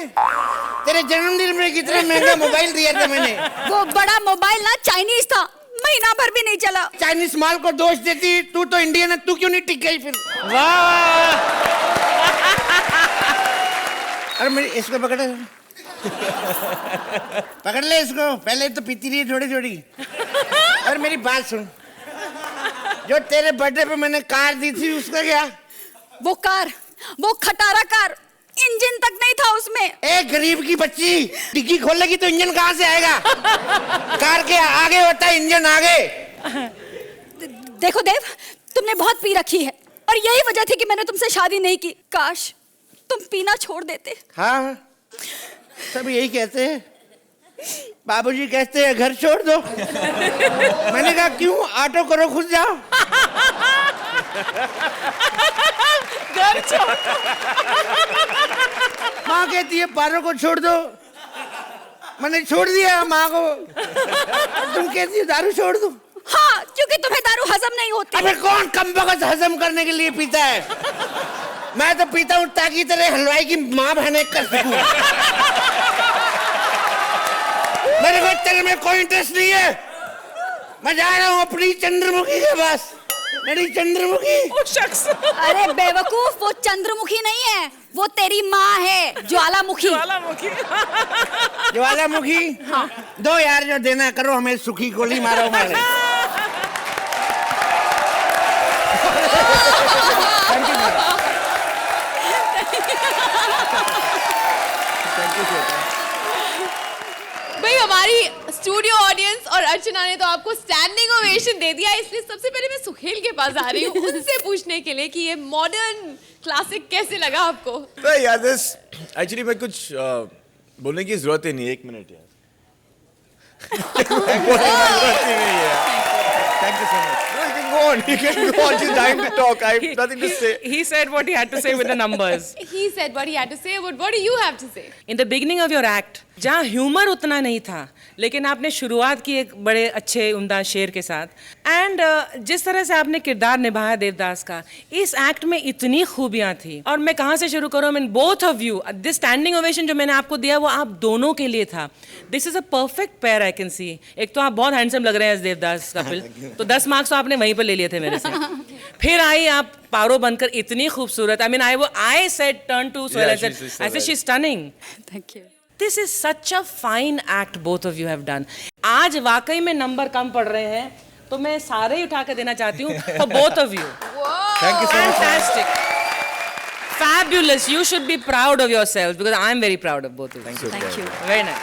तेरे जन्मदिन में कितना महंगा मोबाइल दिया था मैंने? वो बड़ा मोबाइल ना चाइनीज था, महीना भर भी नहीं चला। चाइनीज माल को दोष देती, तू तो इंडियन है, तू क्यों नहीं टिक गई फिर? वाह। अरे मेरी इसको पकड़ पकड़ ले इसको, पहले तो पीती रही थोड़ी थोड़ी। और मेरी बात सुन, जो तेरे बर्थडे पे मैंने कार दी थी उसका क्या? वो कार, वो खटारा कार, इंजन तक नहीं था उसमें। एक गरीब की बच्ची डिग्गी खोलेगी तो इंजन कहाँ से आएगा? कार के आगे होता है इंजन, आगे। देखो देव, तुमने बहुत पी रखी है और यही वजह थी कि मैंने तुमसे शादी नहीं की। काश तुम पीना छोड़ देते। हाँ, सब यही कहते हैं, बाबूजी कहते हैं घर छोड़ दो। मैंने कहा क्यों, ऑटो करो खुद जाओ। घर छोड़। माँ कहती है पारो को छोड़ दो, मैंने छोड़ दिया माँ को। तुम कहती हो दारू छोड़ दो। हाँ, क्योंकि तुम्हें दारू हजम नहीं होती। अबे कौन कमबख्त हजम करने के लिए पीता है? मैं तो पीता हूँ ताकि तेरे हलवाई की माँ बहने कर सकूं। मेरे को तेरे में कोई इंटरेस्ट नहीं है। मैं जा रहा हूँ अपनी चंद्रमुखी के पास। मेरी चंद्रमुखी। वो शख्स। अरे बेवकूफ, वो चंद्रमुखी नहीं है, वो तेरी माँ है, ज्वालामुखी। ज्वालामुखी। ज्वालामुखी। हाँ। दो यार, जो देना करो, हमें सुखी गोली मारो मारे। भाई हमारी स्टूडियो ऑडियंस और अर्चना ने तो आपको स्टैंडिंग ओवेशन दे दिया, इसलिए सबसे पहले मैं सुहेल के पास आ रही हूँ उनसे पूछने के लिए कि ये मॉडर्न क्लासिक कैसे लगा आपको? तो यार दिस एक्चुअली मैं कुछ बोलने की जरूरत ही नहीं है, 1 मिनट यार। Thank you so much. No, you can go on. You can go on. She's dying to talk. I have nothing to say. He said what he had to say with the numbers. He said what he had to say, but what do you have to say? In the beginning of your act, जहाँ humour उतना नहीं था, लेकिन आपने शुरुआत की एक बड़े अच्छे उम्दा शेर के साथ। एंड जिस तरह से आपने किरदार निभाया देवदास का, इस एक्ट में इतनी खूबियाँ थी। और मैं कहाँ से शुरू करूँ? Mean both of you, this standing ovation जो मैंने आपको दिया वो आप दोनों के लिए था। This is a perfect pair I can see. एक तो आप बहुत हैंडसम लग रहे हैं देवदास कपिल, तो 10 मार्क्स तो आपने वहीं पर ले लिए थे मेरे से। फिर आई आप पारो बनकर इतनी खूबसूरत। I mean I said turn to Sohail, I said she is stunning. Thank you. This is such a fine act both of you have done. आज वाकई में नंबर कम पड़ रहे हैं, तो मैं सारे ही उठा के देना चाहती हूँ for both of you. Thank you so much. Fantastic. Fabulous. You should be proud of yourselves because I'm very proud of both of you. Thank you. Very nice.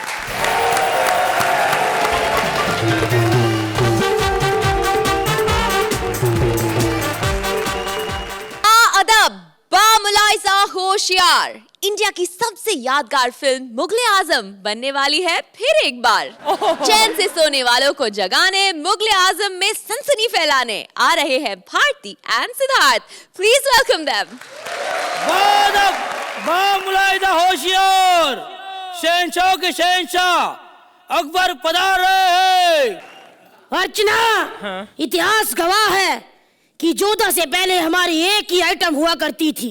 अदब बामुलाइजा होशियार, इंडिया की सबसे यादगार फिल्म मुगले आजम बनने वाली है फिर एक बार। चैन से सोने वालों को जगाने, मुगले आजम में सनसनी फैलाने आ रहे हैं Bharti and Siddharth. Please welcome them. बामुलाइजा होशियार, शहंशाह के शहंशाह अकबर पधार रहे हैं। अर्चना, इतिहास गवाह है कि जोधा से पहले हमारी एक ही आइटम हुआ करती थी,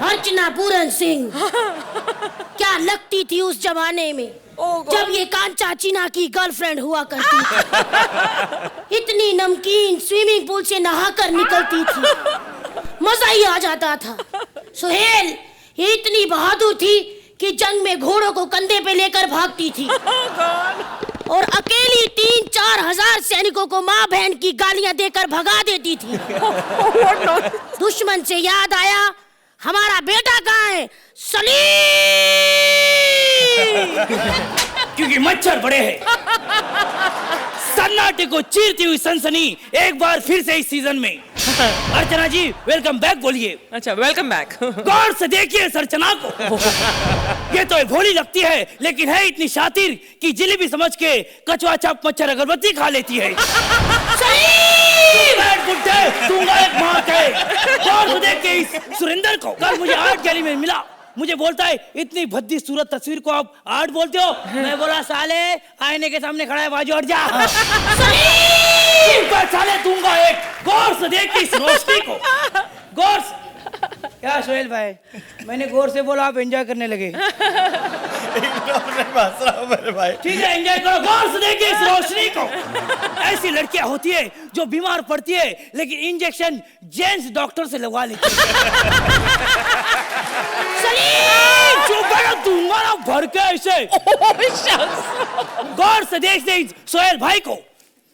अर्चना पूरन सिंह। क्या लगती थी उस जमाने में जब ये कांचा चीना की गर्लफ्रेंड हुआ करती थी। इतनी नमकीन, स्विमिंग पूल से नहाकर निकलती थी, मजा ही आ जाता था। सुहेल ये इतनी बहादुर थी कि जंग में घोड़ों को कंधे पे लेकर भागती थी और अकेली 3-4 हजार सैनिकों को माँ बहन की गालियां देकर भगा देती थी। दुश्मन से याद आया, हमारा बेटा कहाँ है? सलीम। क्योंकि मच्छर बड़े हैं। सन्नाटे को चीरती हुई सनसनी एक बार फिर से इस सीजन में। अर्चना जी वेलकम बैक बोलिए। अच्छा, वेलकम बैक। गौर से देखिए इस अर्चना को। ये तो भोली लगती है, लेकिन है इतनी शातिर कि जिलेबी समझ के कचवा चाप मच्छर अगरबत्ती खा लेती है। दूंगा एक मार के। गौर से देख के इस सुरेंद्र को। कल मुझे आर्ट गैलरी में मिला, मुझे बोलता है इतनी भद्दी सूरत तस्वीर को आप आर्ट बोलते हो? मैं बोला साले आईने के सामने खड़ा है, बाजू हट जा। साले दूंगा एक। गौर से देख के इस रोशनी को। गौर से क्या सोहेल भाई, मैंने गौर से बोला, आप एंजॉय करने लगे। ठीक है एंजॉय करो। गौर से देखिए इस रोशनी को। ऐसी लड़कियां होती है जो बीमार पड़ती है लेकिन इंजेक्शन जेंट्स डॉक्टर से लगवा लेती है। दूंगा ना भर के ऐसे। गौर से देखते सोहेल भाई को।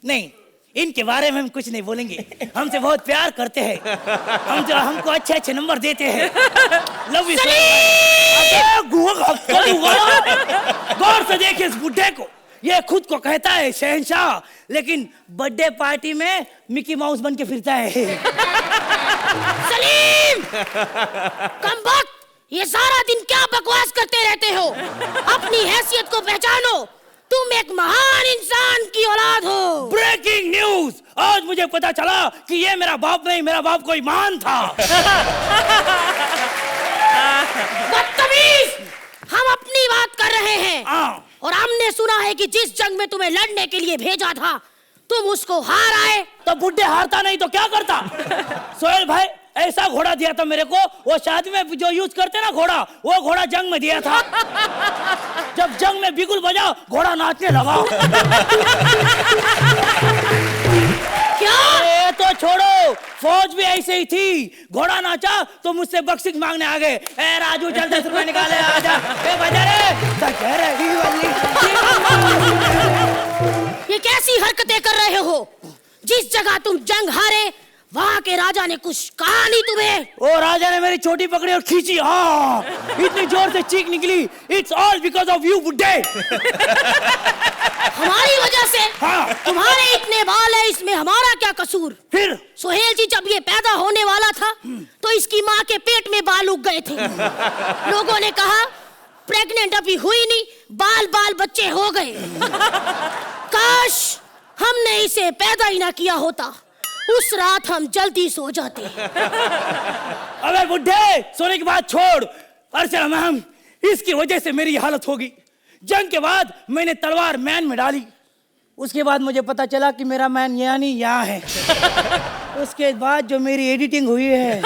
नहीं, इनके बारे में हम कुछ नहीं बोलेंगे, हमसे बहुत प्यार करते हैं, हमको अच्छे अच्छे नंबर देते हैं। Love you. गौर से देखिए इस बुड्ढे को, ये खुद को कहता है शहंशाह, लेकिन बर्थडे पार्टी में मिकी माउस बन के फिरता है। सलीम, कम वक्त, ये सारा दिन क्या बकवास करते रहते हो? अपनी हैसियत को पहचानो, तुम एक महान इंसान की औलाद हो। ब्रेकिंग न्यूज, आज मुझे पता चला कि ये मेरा बाप नहीं, मेरा बाप कोई महान था। बदतमीज, हम अपनी बात कर रहे हैं। और हमने सुना है कि जिस जंग में तुम्हें लड़ने के लिए भेजा था तुम उसको हार आए। तो बुड्ढे हारता नहीं तो क्या करता? सोहेल भाई ऐसा घोड़ा दिया था मेरे को, वो शादी में जो यूज करते ना घोड़ा, वो घोड़ा जंग में दिया था। जब जंग में बिगुल बजा, घोड़ा नाचने लगा। क्या? ये तो छोड़ो, फौज भी ऐसे ही थी। घोड़ा नाचा तो मुझसे बख्शिश मांगने आ गए। ए राजू चल 10 रुपए निकाले, आजा। ए बजा रे। ये कैसी हरकतें कर रहे हो? जिस जगह तुम जंग हारे वहाँ के राजा ने कुछ कहा नहीं तुम्हें? ओ राजा ने मेरी चोटी पकड़ी और खींची। हाँ, इतनी जोर से चीख निकली, it's all because of you बुड्ढे। हमारी वजह से? हाँ। तुम्हारे इतने बाल है, इसमें हमारा क्या कसूर? फिर सोहेल जी, जब ये पैदा होने वाला था तो इसकी माँ के पेट में बाल उग गए थे। लोगों ने कहा प्रेग्नेंट अभी हुई नहीं, बाल बाल बच्चे हो गए। काश हमने इसे पैदा ही ना किया होता, उस रात हम जल्दी सो जाते। अबे बुड्ढे, सोने की बात छोड़। अर्चना मैम, इसकी वजह से मेरी हालत होगी। जंग के बाद मैंने तलवार मैन में डाली। उसके बाद मुझे पता चला कि मेरा मैन यानी यहाँ है। उसके बाद जो मेरी एडिटिंग हुई है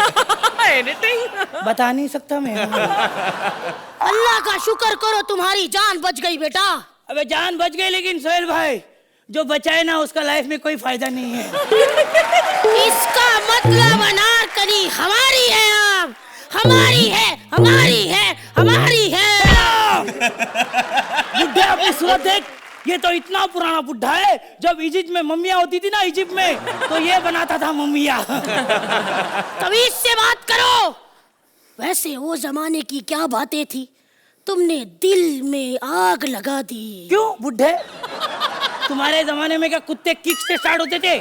एडिटिंग बता नहीं सकता मैं। अल्लाह का शुक्र करो तुम्हारी जान बच गई बेटा। अबे जान बच गई, लेकिन सोहेल भाई जो बचाए ना उसका लाइफ में कोई फायदा नहीं है। इसका मतलब अनारकली हमारी है, अब हमारी है, हमारी है, हमारी है। बुढ़े अपनी सूरत देख, ये तो इतना पुराना बुढ़ा है। जब इजिप्ट में मम्मियाँ होती थी ना, इजिप्ट में, तो ये बनाता था मम्मियाँ। तमीज से बात करो। वैसे वो जमाने की क्या बातें थी, तुमने दिल में आग लगा दी। क्यों बुढ़े, तुम्हारे जमाने में क्या कुत्ते किक से स्टार्ट होते थे?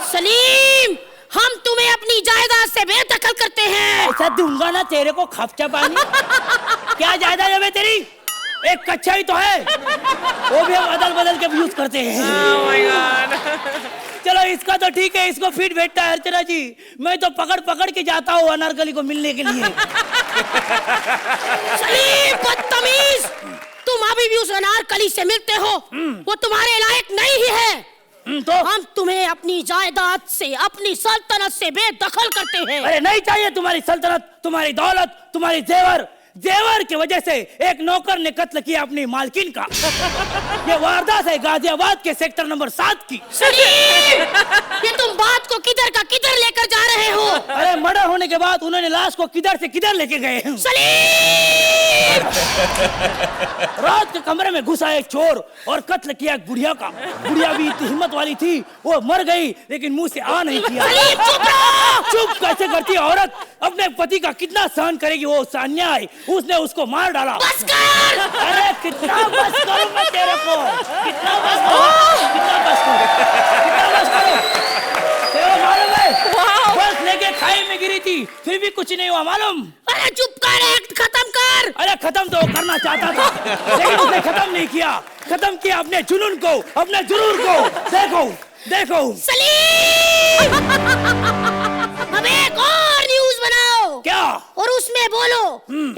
सलीम, हम तुम्हें अपनी जायदाद से बेदखल करते हैं। ऐसा दूंगा ना तेरे को खपचा पानी। क्या जायदाद है बे तेरी? एक कच्चा ही तो है, वो भी हम अदल बदल के यूज करते हैं। Oh my God. चलो इसका तो ठीक है, इसको फिट बैठता है अर्चना जी। मैं तो पकड़ पकड़ के जाता हूँ अनारकली को मिलने के लिए। सलीम बदतमीज, तुम अभी भी उस अनारकली से मिलते हो, वो तुम्हारे लायक नहीं है। तो हम तुम्हें अपनी जायदाद से, अपनी सल्तनत से बेदखल करते हैं। अरे नहीं चाहिए तुम्हारी सल्तनत, तुम्हारी दौलत, तुम्हारी जेवर। जेवर की वजह से एक नौकर ने कत्ल किया अपनी मालकिन का। ये वारदात है गाजियाबाद के सेक्टर नंबर 7 की। सलीम, ये तुम बात को किधर का किधर लेकर जा रहे हो? अरे मर्डर होने के बाद उन्होंने लाश को किधर से किधर लेके गए। सलीम, रात के कमरे में घुसा एक चोर और कत्ल किया एक बुढ़िया का। बुढ़िया भी इतनी हिम्मत वाली थी, वो मर गई लेकिन मुंह से आ नहीं किया। सलीम चुप रहो। चुप कैसे करती है औरत? अपने पति का कितना सहन करेगी वो अन्याय, उसने उसको मार डाला। बस कर। अरे कितना बस करूं मैं तेरे को, कितना बस करूं, कितना बस करूं, कितना बस करूं? तेरे को मालूम है बस लेके खाई में गिरी थी, फिर भी कुछ नहीं हुआ मालूम। अरे चुप कर, एक्ट खत्म कर। अरे खत्म तो करना चाहता था लेकिन उसने खत्म नहीं किया। खत्म किया अपने जुनून को, अपने जुनून को। देखो देखो सलीम, अब एक और न्यूज़ बनाओ। क्या? और उसमें बोलो,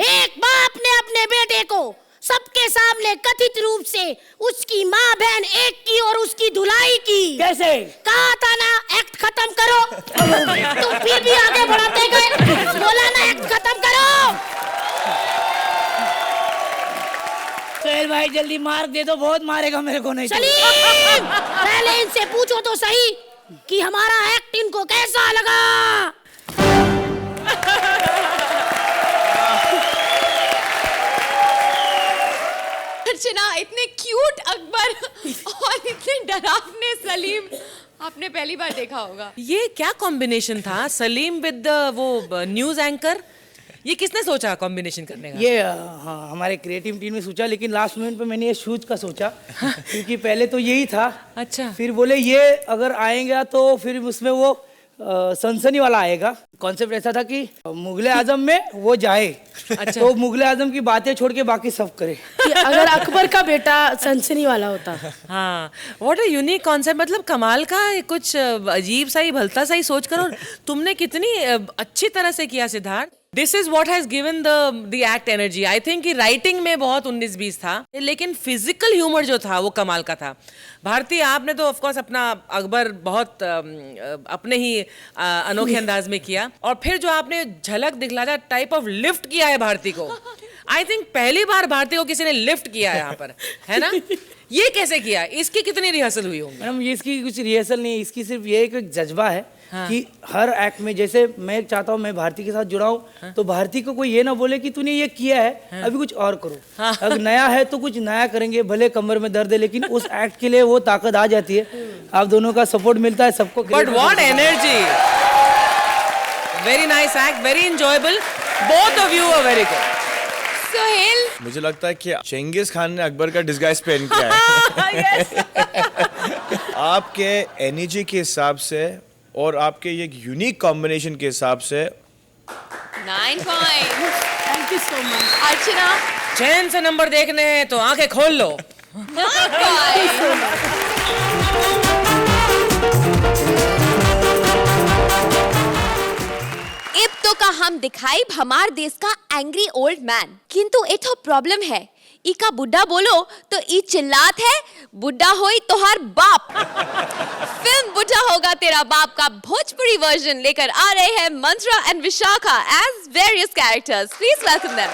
एक बाप ने अपने बेटे को सबके सामने कथित रूप से उसकी माँ बहन एक की और उसकी धुलाई की। कैसे? कहा था ना एक्ट खत्म करो, तुम फिर भी आगे बढ़ाते गए। बोला ना एक्ट खत्म करो। सोहेल भाई जल्दी मार्क दे दो, बहुत मारेगा मेरे को नहीं। सलीम, पहले इनसे पूछो तो सही कि हमारा एक्ट इनको कैसा लगा। अर्चना, इतने क्यूट अकबर और इतने डरावने सलीम आपने पहली बार देखा होगा। ये क्या कॉम्बिनेशन था, सलीम विद वो न्यूज एंकर? ये किसने सोचा कॉम्बिनेशन करने का? ये हाँ, हमारे क्रिएटिव टीम ने सोचा, लेकिन लास्ट मोमेंट पे मैंने ये शूज का सोचा। क्योंकि पहले तो यही था। अच्छा। फिर बोले ये अगर आएगा तो फिर उसमें वो सनसनी वाला आएगा। कॉन्सेप्ट ऐसा था कि मुगले आजम में वो जाए। अच्छा। तो मुगले आजम की बातें छोड़ के बाकी सब करे। कि अगर अकबर का बेटा सनसनी वाला होता। हाँ, व्हाट अ यूनिक कॉन्सेप्ट। मतलब कमाल का, कुछ अजीब सा ही भलता सा ही सोच कर, और तुमने कितनी अच्छी तरह से किया Siddharth. This is what has given the act energy. I think कि राइटिंग में बहुत 19-20 था, लेकिन फिजिकल ह्यूमर जो था वो कमाल का था। भारती, आपने तो ऑफ कोर्स अपना अकबर बहुत अपने ही अनोखे अंदाज में किया, और फिर जो आपने झलक दिखलाया टाइप ऑफ लिफ्ट किया है भारती को। आई थिंक पहली बार भारती को किसी ने लिफ्ट किया है यहाँ पर, है ना? ये कैसे किया? इसकी कितनी रिहर्सल हुई होगी? मैडम ये इसकी कुछ रिहर्सल नहीं है, इसकी सिर्फ ये एक जज्बा है। हाँ। कि हर एक्ट में जैसे मैं चाहता हूँ मैं भारती के साथ जुड़ा हूँ। हाँ। तो भारती को कोई ये ना बोले कि तूने ये किया है। हाँ। अभी कुछ और करो। हाँ। अगर नया है तो कुछ नया करेंगे, भले कमर में दर्द है लेकिन उस एक्ट के लिए वो ताकत आ जाती है। आप दोनों का सपोर्ट मिलता है सबको। But what energy, very nice act, very enjoyable, both of you are very good. Sohail, मुझे लगता है कि चेंगिस खान ने अकबर का डिस्गाइज पहन किया है। आपके एनर्जी के हिसाब से और आपके ये यूनिक कॉम्बिनेशन के हिसाब से 9 points. Thank you so much. Archana, चैन से नंबर देखने हैं तो आंखें खोल लो। 9 पॉइंट्स। इब तो इका हम दिखाई हमार देश का एंग्री ओल्ड मैन, किंतु एठो प्रॉब्लम है, इका बुड्ढा बोलो तो ई चिल्लात है बुड्ढा होई तोहार बाप। फिल्म बुड्ढा होगा तेरा बाप का भोजपुरी वर्जन लेकर आ रहे हैं Mantra and Vishakha as various characters. Please welcome them.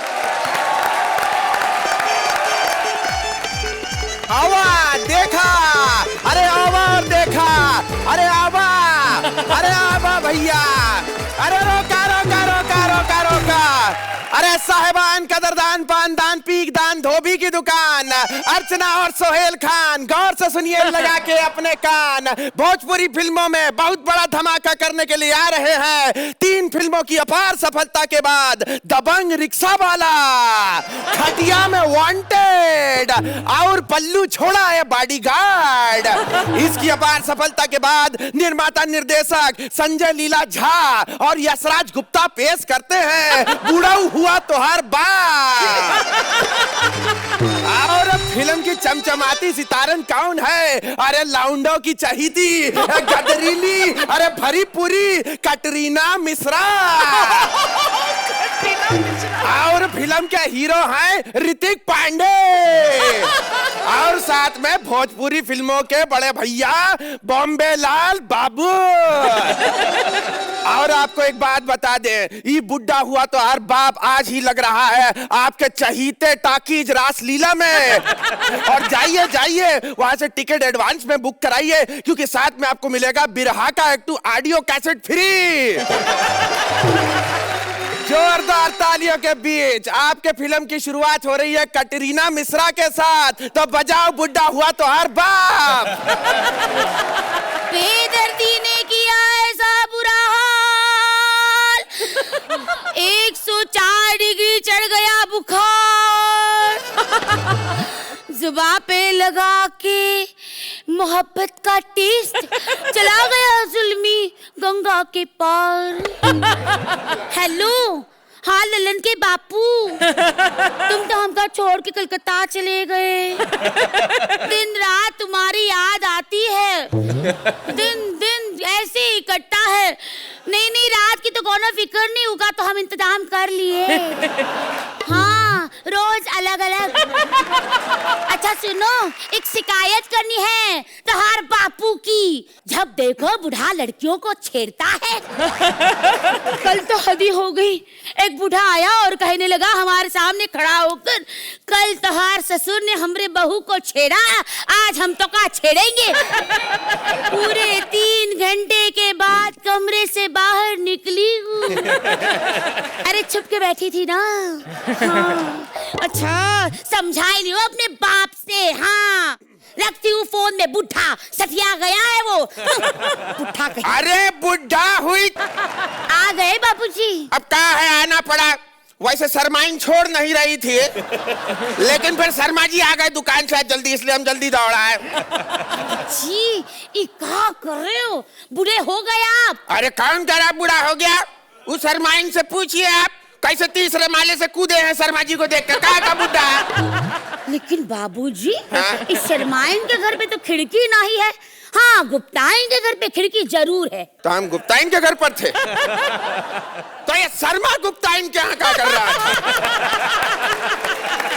आवा देखा, अरे आवा देखा, अरे आवा, अरे आवा भैया, अरे रोका रोका रोका रोका रोका, अरे साहिबान कदरदान पानदान पीक दान धोबी की दुकान, अर्चना और सोहेल खान गौर से सुनिए लगा के अपने कान। भोजपुरी फिल्मों में बहुत बड़ा धमाका करने के लिए आ रहे हैं। 3 फिल्मों की अपार सफलता के बाद दबंग रिक्शा वाला, खटिया में वांटेड और पल्लू छोड़ा है बॉडीगार्ड। इसकी अपार सफलता के बाद निर्माता निर्देशक संजय लीला झा और यशराज गुप्ता पेश करते हैं बूढ़ा हुआ तोहार बाप। और फिल्म की चमचमाती सितारन कौन है? अरे लाउंडो की चहीती गदरीली, अरे भरी पूरी कटरीना मिश्रा। और फिल्म के हीरो हैं ऋतिक पांडे और साथ में भोजपुरी फिल्मों के बड़े भैया बॉम्बे लाल बाबू। और आपको एक बात बता दें, ये बुड्ढा हुआ तो हर बाप आज ही लग रहा है आपके चहीते टाकीज रासलीला में। और जाइए जाइए वहां से टिकट एडवांस में बुक कराइए, क्योंकि साथ में आपको मिलेगा बिरहा का एक ऑडियो कैसेट फ्री। जोरदार तालियों के बीच आपके फिल्म की शुरुआत हो रही है कटरीना मिश्रा के साथ, तो बजाओ बुड्ढा हुआ तो हर बाप। बेदर्दी ने किया ऐसा बुरा हाल, 104 डिग्री चढ़ गया बुखार, जुबान पे लगा के मोहब्बत का टेस्ट चला गया जुल्मी गंगा के पार। हेलो, हाँ ललन के बापू, तुम तो हमका छोड़ के कलकत्ता चले गए। दिन रात तुम्हारी याद आती है, दिन दिन ऐसे ही कटता है। नहीं रात की तो कोनो फिक्र नहीं होगा, तो हम इंतजाम कर लिए। हाँ, रोज अलग अलग। अच्छा सुनो, एक शिकायत करनी है तोहार बापू की। जब देखो बुढ़ा लड़कियों को छेड़ता है। कल तो हदी हो गई, एक बुढ़ा आया और कहने लगा हमारे सामने खड़ा होकर, कल तोहार ससुर ने हमरे बहू को छेड़ा, आज हम तो का छेड़ेंगे। पूरे 3 घंटे के बाद कमरे से बाहर निकली हूँ। अरे छुप के बैठी थी ना। हाँ। अच्छा समझाई लियो अपने बाप से। हाँ, रखती हूँ फोन में, बुढ़ा सटिया गया है वो। बुढ़ा कहीं। अरे बुढ़ा हुई आ गए बापूजी। अब क्या है, आना पड़ा। वैसे शर्माइन छोड़ नहीं रही थी, लेकिन फिर शर्मा जी आ गए दुकान से जल्दी, इसलिए हम जल्दी दौड़ाए। जी, ये क्या कर रहे हो? बूढ़े हो गए आप। अरे कौन कह रहा बूढ़ा हो गया? उस शर्माइन से पूछिए आप, कैसे 3रे माले से कूदे हैं शर्मा जी को देखकर। कहाँ का बुढ़ा? लेकिन बाबूजी, इस शर्माइन के घर पे तो खिड़की नहीं है। हाँ, गुप्ताइन के घर पे खिड़की जरूर है। तो हम गुप्ताइन के घर पर थे। तो ये शर्मा गुप्ताइन के यहाँ क्या कर रहा है?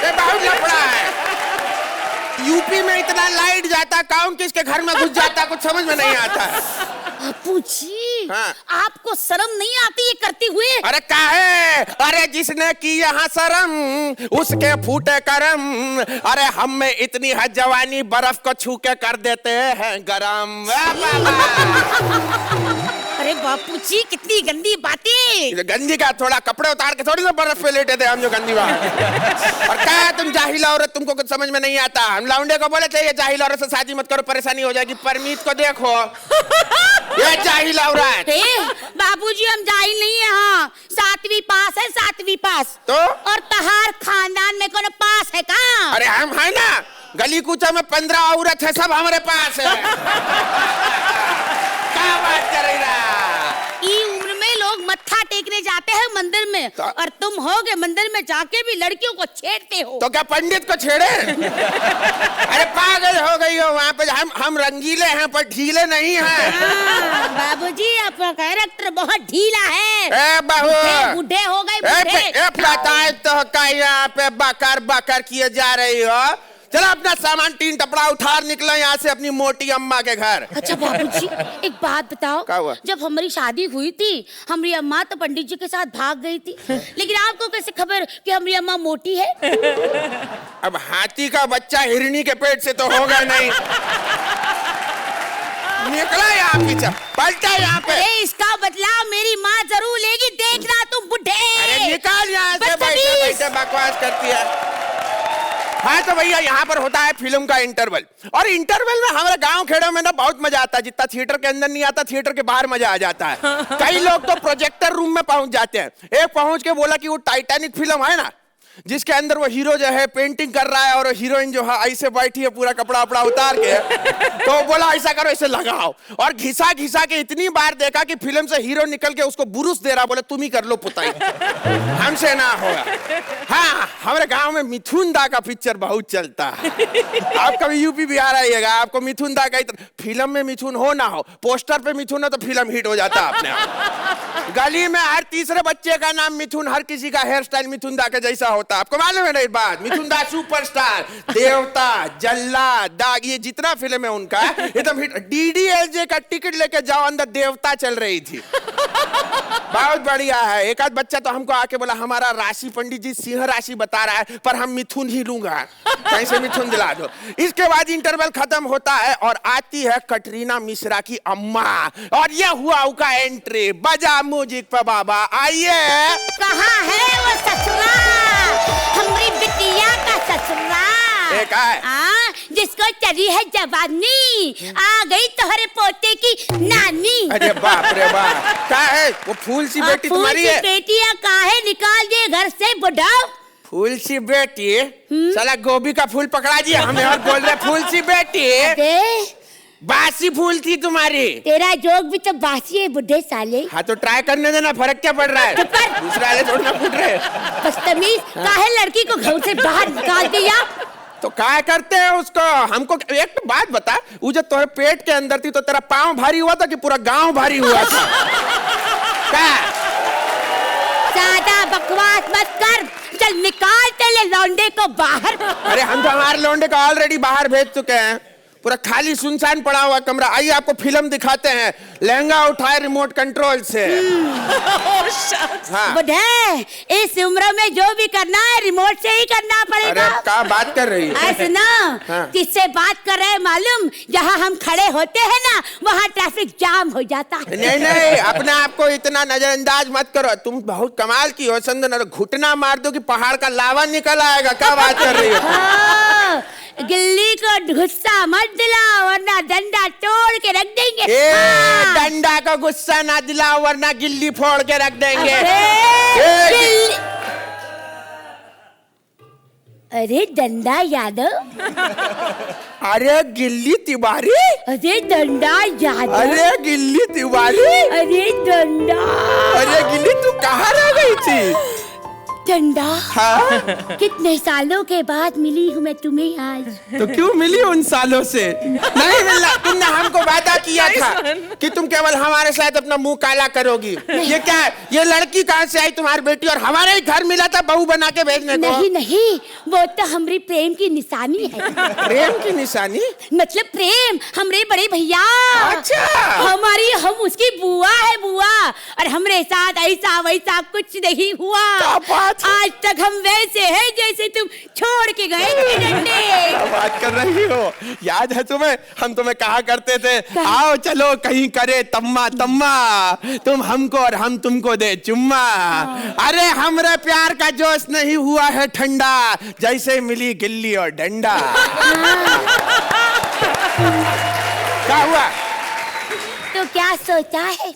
ये बहुत लफड़ा है। यूपी में इतना लाइट जाता, कौन किसके घर में घुस जाता, कुछ समझ में नहीं आता। बापूजी, हाँ। आपको शर्म नहीं आती ये करते हुए? अरे काहे? अरे जिसने की यहाँ शर्म उसके फूटे करम। अरे हम में इतनी है जवानी, बर्फ को छू के कर देते हैं गरम। अरे बापूजी, कितनी गंदी बातें। गंदी का, थोड़ा कपड़े उतार के थोड़ी ना बर्फ पे लेटे थे हम जो गंदी बात। और क्या तुम जाहिल औरत, तुमको कुछ समझ में नहीं आता। हम लौंडे को बोले थे ये जाहिल औरत से शादी मत करो, परेशानी हो जाएगी। परमीत को देखो, ये जाहिल औरत। बाबूजी हम जाहिल नहीं है। हाँ, 7वीं पास है, 7वीं पास। तो और तहार खानदान में कौन पास है का? अरे हम है ना, गली कूचा में 15 औरत है, सब हमारे पास है। क्या बात कर रही है? ई उम्र में लोग मत्था टेकने जाते हैं मंदिर में। हैं और तुम होगे मंदिर में जाके भी लड़कियों को छेड़ते हो। तो क्या पंडित को छेड़े? अरे पागल हो गई हो, वहाँ पे हम रंगीले हैं पर ढीले नहीं हैं। बाबूजी आपका कैरेक्टर बहुत ढीला है। ए बहू, बूढ़े हो गए। पता है तो का यहाँ पे बकर बकर किए जा रही हो। चलो अपना सामान तीन टपड़ा उठार निकलो यहाँ से अपनी मोटी अम्मा के घर। अच्छा बाबूजी एक बात बताओ, क्या हुआ? जब हमारी शादी हुई थी हमारी अम्मा तो पंडित जी के साथ भाग गई थी, लेकिन आपको कैसे खबर कि हमारी अम्मा मोटी है? अब हाथी का बच्चा हिरनी के पेट से तो होगा नहीं। निकला यहाँ पीछे, पलटा यहाँ पे। अरे इसका बदला मेरी माँ जरूर लेगी, देखना तुम बुढ़े। अरे निकाल यहाँ से, बैठे बैठे बकवास करती है। हाँ तो भैया यहाँ पर होता है फिल्म का इंटरवल, और इंटरवल में हमारे गांव खेड़ों में ना बहुत मजा आता है। जितना थिएटर के अंदर नहीं आता, थिएटर के बाहर मजा आ जाता है। कई लोग तो प्रोजेक्टर रूम में पहुंच जाते हैं। एक पहुंच के बोला कि वो टाइटैनिक फिल्म है ना, जिसके अंदर वो हीरो जो है पेंटिंग कर रहा है और हीरोइन जो है ऐसे बैठी है पूरा कपड़ा वपड़ा उतार के, तो बोला ऐसा करो, ऐसे लगाओ। और घिसा घिसा के इतनी बार देखा कि फिल्म से हीरो निकल के उसको बुरुस दे रहा, बोले तुम ही कर लो पुताई, हमसे ना होगा। हाँ हमारे गांव में मिथुन दा का पिक्चर बहुत चलता है। आप कभी यूपी बिहार आइएगा, आपको मिथुन दा का फिल्म में मिथुन हो ना हो, पोस्टर पे मिथुन हो तो फिल्म हिट हो जाता है अपने आप। गली में हर तीसरे बच्चे का नाम मिथुन, हर किसी का हेयर स्टाइल मिथुन दा के जैसा होता। आपको मालूम है ना ये बात? मिथुन दा सुपरस्टार, देवता, जल्लाद, दाग, ये जितना फिल्म है उनका एकदम हिट। डीडीएलजे का टिकट लेके जाओ, अंदर देवता चल रही थी। बहुत बढ़िया है। एक आध बच्चा तो हमको आके बोला हमारा राशि पंडित जी सिंह राशि बता रहा है, पर हम मिथुन ही लूंगा, कहीं से मिथुन दिला दो। इसके बाद इंटरवल खत्म होता है और आती है कटरीना मिश्रा की अम्मा, और ये हुआ उनका एंट्री। बजा म्यूजिक पे बाबा, आइए। कहाँ है वो ससुरा, हमारी बिटिया का ससुरा? एक है जिसको चली है जवानी, आ गई तुम्हारे पोते की नानी। अरे बाप रे बाप, क्या है वो फूल सी बेटी तुम्हारी है? बेटिया काहे निकाल दिए घर से बुढ़ा? फूल सी बेटी साला गोभी का फूल पकड़ा दिया हमें और बोल रहे फूल सी बेटी। बासी फूल थी तुम्हारी। तेरा जोक भी तो बासी है बुढ़े साले। हाँ तो ट्राई करने देना, फर्क क्या पड़ रहा है? दूसरा वाले थोड़ा फूट रहे। बदतमीज, काहे लड़की को घर से बाहर निकाल दिया? तो क्या करते हैं उसको? हमको एक तो बात बता, वो जब तुम्हारे पेट के अंदर थी तो तेरा पाँव भारी हुआ था कि पूरा गांव भारी हुआ था? क्या? ज्यादा बकवास मत कर, चल निकाल तेरे लौंडे को बाहर। अरे हम तो हमारे लौंडे को ऑलरेडी बाहर भेज चुके हैं, पूरा खाली सुनसान पड़ा हुआ कमरा। आइए आपको फिल्म दिखाते हैं। लहंगा उठाए रिमोट कंट्रोल से। हाँ। बुढ़े, इस उम्र में जो भी करना है रिमोट से ही करना पड़ेगा। अरे क्या बात कर रही है? ऐसे ना हाँ। किससे बात कर रहे हैं मालूम? जहाँ हम खड़े होते हैं ना वहाँ ट्रैफिक जाम हो जाता है। नहीं नहीं, अपने आप को इतना नजरअंदाज मत करो। तुम बहुत कमाल की हो संदन, घुटना मार दो कि पहाड़ का लावा निकल आएगा। क्या बात कर रही हो? गिल्ली को गुस्सा मत दिलाओ वरना डंडा तोड़ के रख देंगे। डंडा का गुस्सा ना दिलाओ वरना गिल्ली फोड़ के रख देंगे। अरे डंडा यादव। अरे गिल्ली तिवारी। अरे डंडा यादव। अरे गिल्ली तिवारी। अरे डंडा। अरे गिल्ली तू कहाँ रह गई थी? डंडा। हाँ? कितने सालों के बाद मिली हूँ मैं तुम्हें आज। तो क्यों मिली उन सालों से? नहीं मिला। तुमने हमको वादा किया था कि तुम केवल हमारे साथ अपना मुंह काला करोगी। ये क्या? ये लड़की कहाँ से आई तुम्हारी बेटी? और हमारे ही घर मिला था बहू बना के भेजने को। नहीं नहीं, वो तो हमारी प्रेम की निशानी है। प्रेम की निशानी? मतलब प्रेम हमारे बड़े भैया। अच्छा। हमारी हम उसकी बुआ है बुआ, और हमारे साथ ऐसा वैसा कुछ नहीं हुआ। आज तक हम वैसे हैं जैसे तुम छोड़ के गए थे डंडे। क्या बात कर रही हो? याद है तुम्हें? हम तुम्हें कहा करते थे आओ चलो कहीं करे तम्मा तम्मा, तुम हमको और हम तुमको दे चुम्मा। अरे हमरे प्यार का जोश नहीं हुआ है ठंडा, जैसे मिली गिल्ली और डंडा। क्या हुआ? तो क्या सोचा है?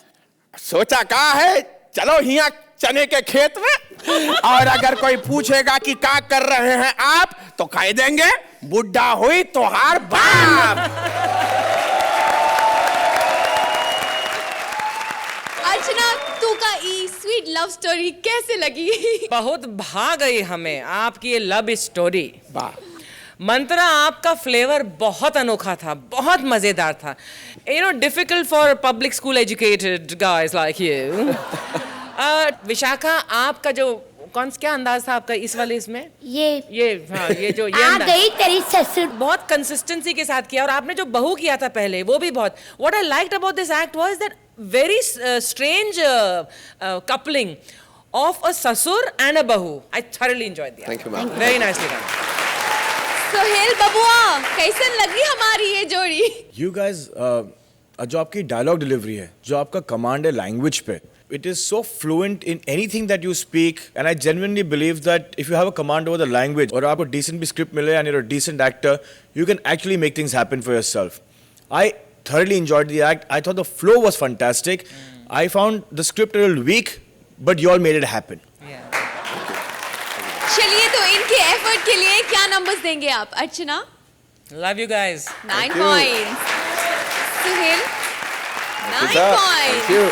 सोचा क्या है? चलो हिया चने के खेत में, और अगर कोई पूछेगा कि क्या कर रहे हैं आप, तो कह देंगे बुढ़ा हुई तोहार बाप। अर्चना तू का ई स्वीट लव स्टोरी कैसे लगी? बहुत भा गई हमें आपकी ये लव स्टोरी। मंत्रा आपका फ्लेवर बहुत अनोखा था, बहुत मजेदार था। You know difficult for public school educated guys like you. Vishakha आपका जो क्या अंदाज था आपका इस वाले इसमें? ये आ गई तेरी ससुर। बहुत कंसिस्टेंसी के साथ किया और आपने जो बहू किया था पहले वो भी बहुत। What I liked about this act was that very strange coupling of a ससुर and a बहू. I thoroughly enjoyed the act. Thank you, ma'am. Very nicely done. Sohail बबुआ कैसन लगी हमारी ये जोड़ी? You guys, जो आपकी डायलॉग डिलीवरी है, जो आपका कमांड है लैंग्वेज पे, it is so fluent in anything that you speak, and I genuinely believe that if you have a command over the language और आपको decent भी script मिले and you're a decent actor, you can actually make things happen for yourself. I thoroughly enjoyed the act. I thought the flow was fantastic. I found the script a little weak, but you all made it happen. चलिए तो इनके effort के लिए क्या numbers देंगे आप? अर्चना? Love you guys. 9 points. Suhail? 9 points. Thank you.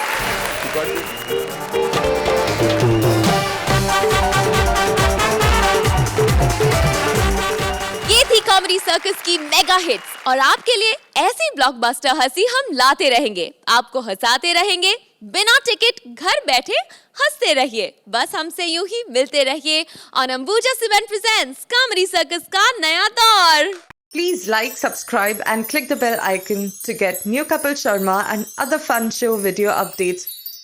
ये थी कॉमेडी सर्कस की मेगा हिट्स और आपके लिए ऐसी ब्लॉकबस्टर हंसी हम लाते रहेंगे, आपको हंसाते रहेंगे, बिना टिकट घर बैठे हंसते रहिए। बस हमसे यूं ही मिलते रहिए on Ambuja cement presents comedy circus का नया दौर। Please like, subscribe and click the bell icon to get new Kapil Sharma and other fun show video updates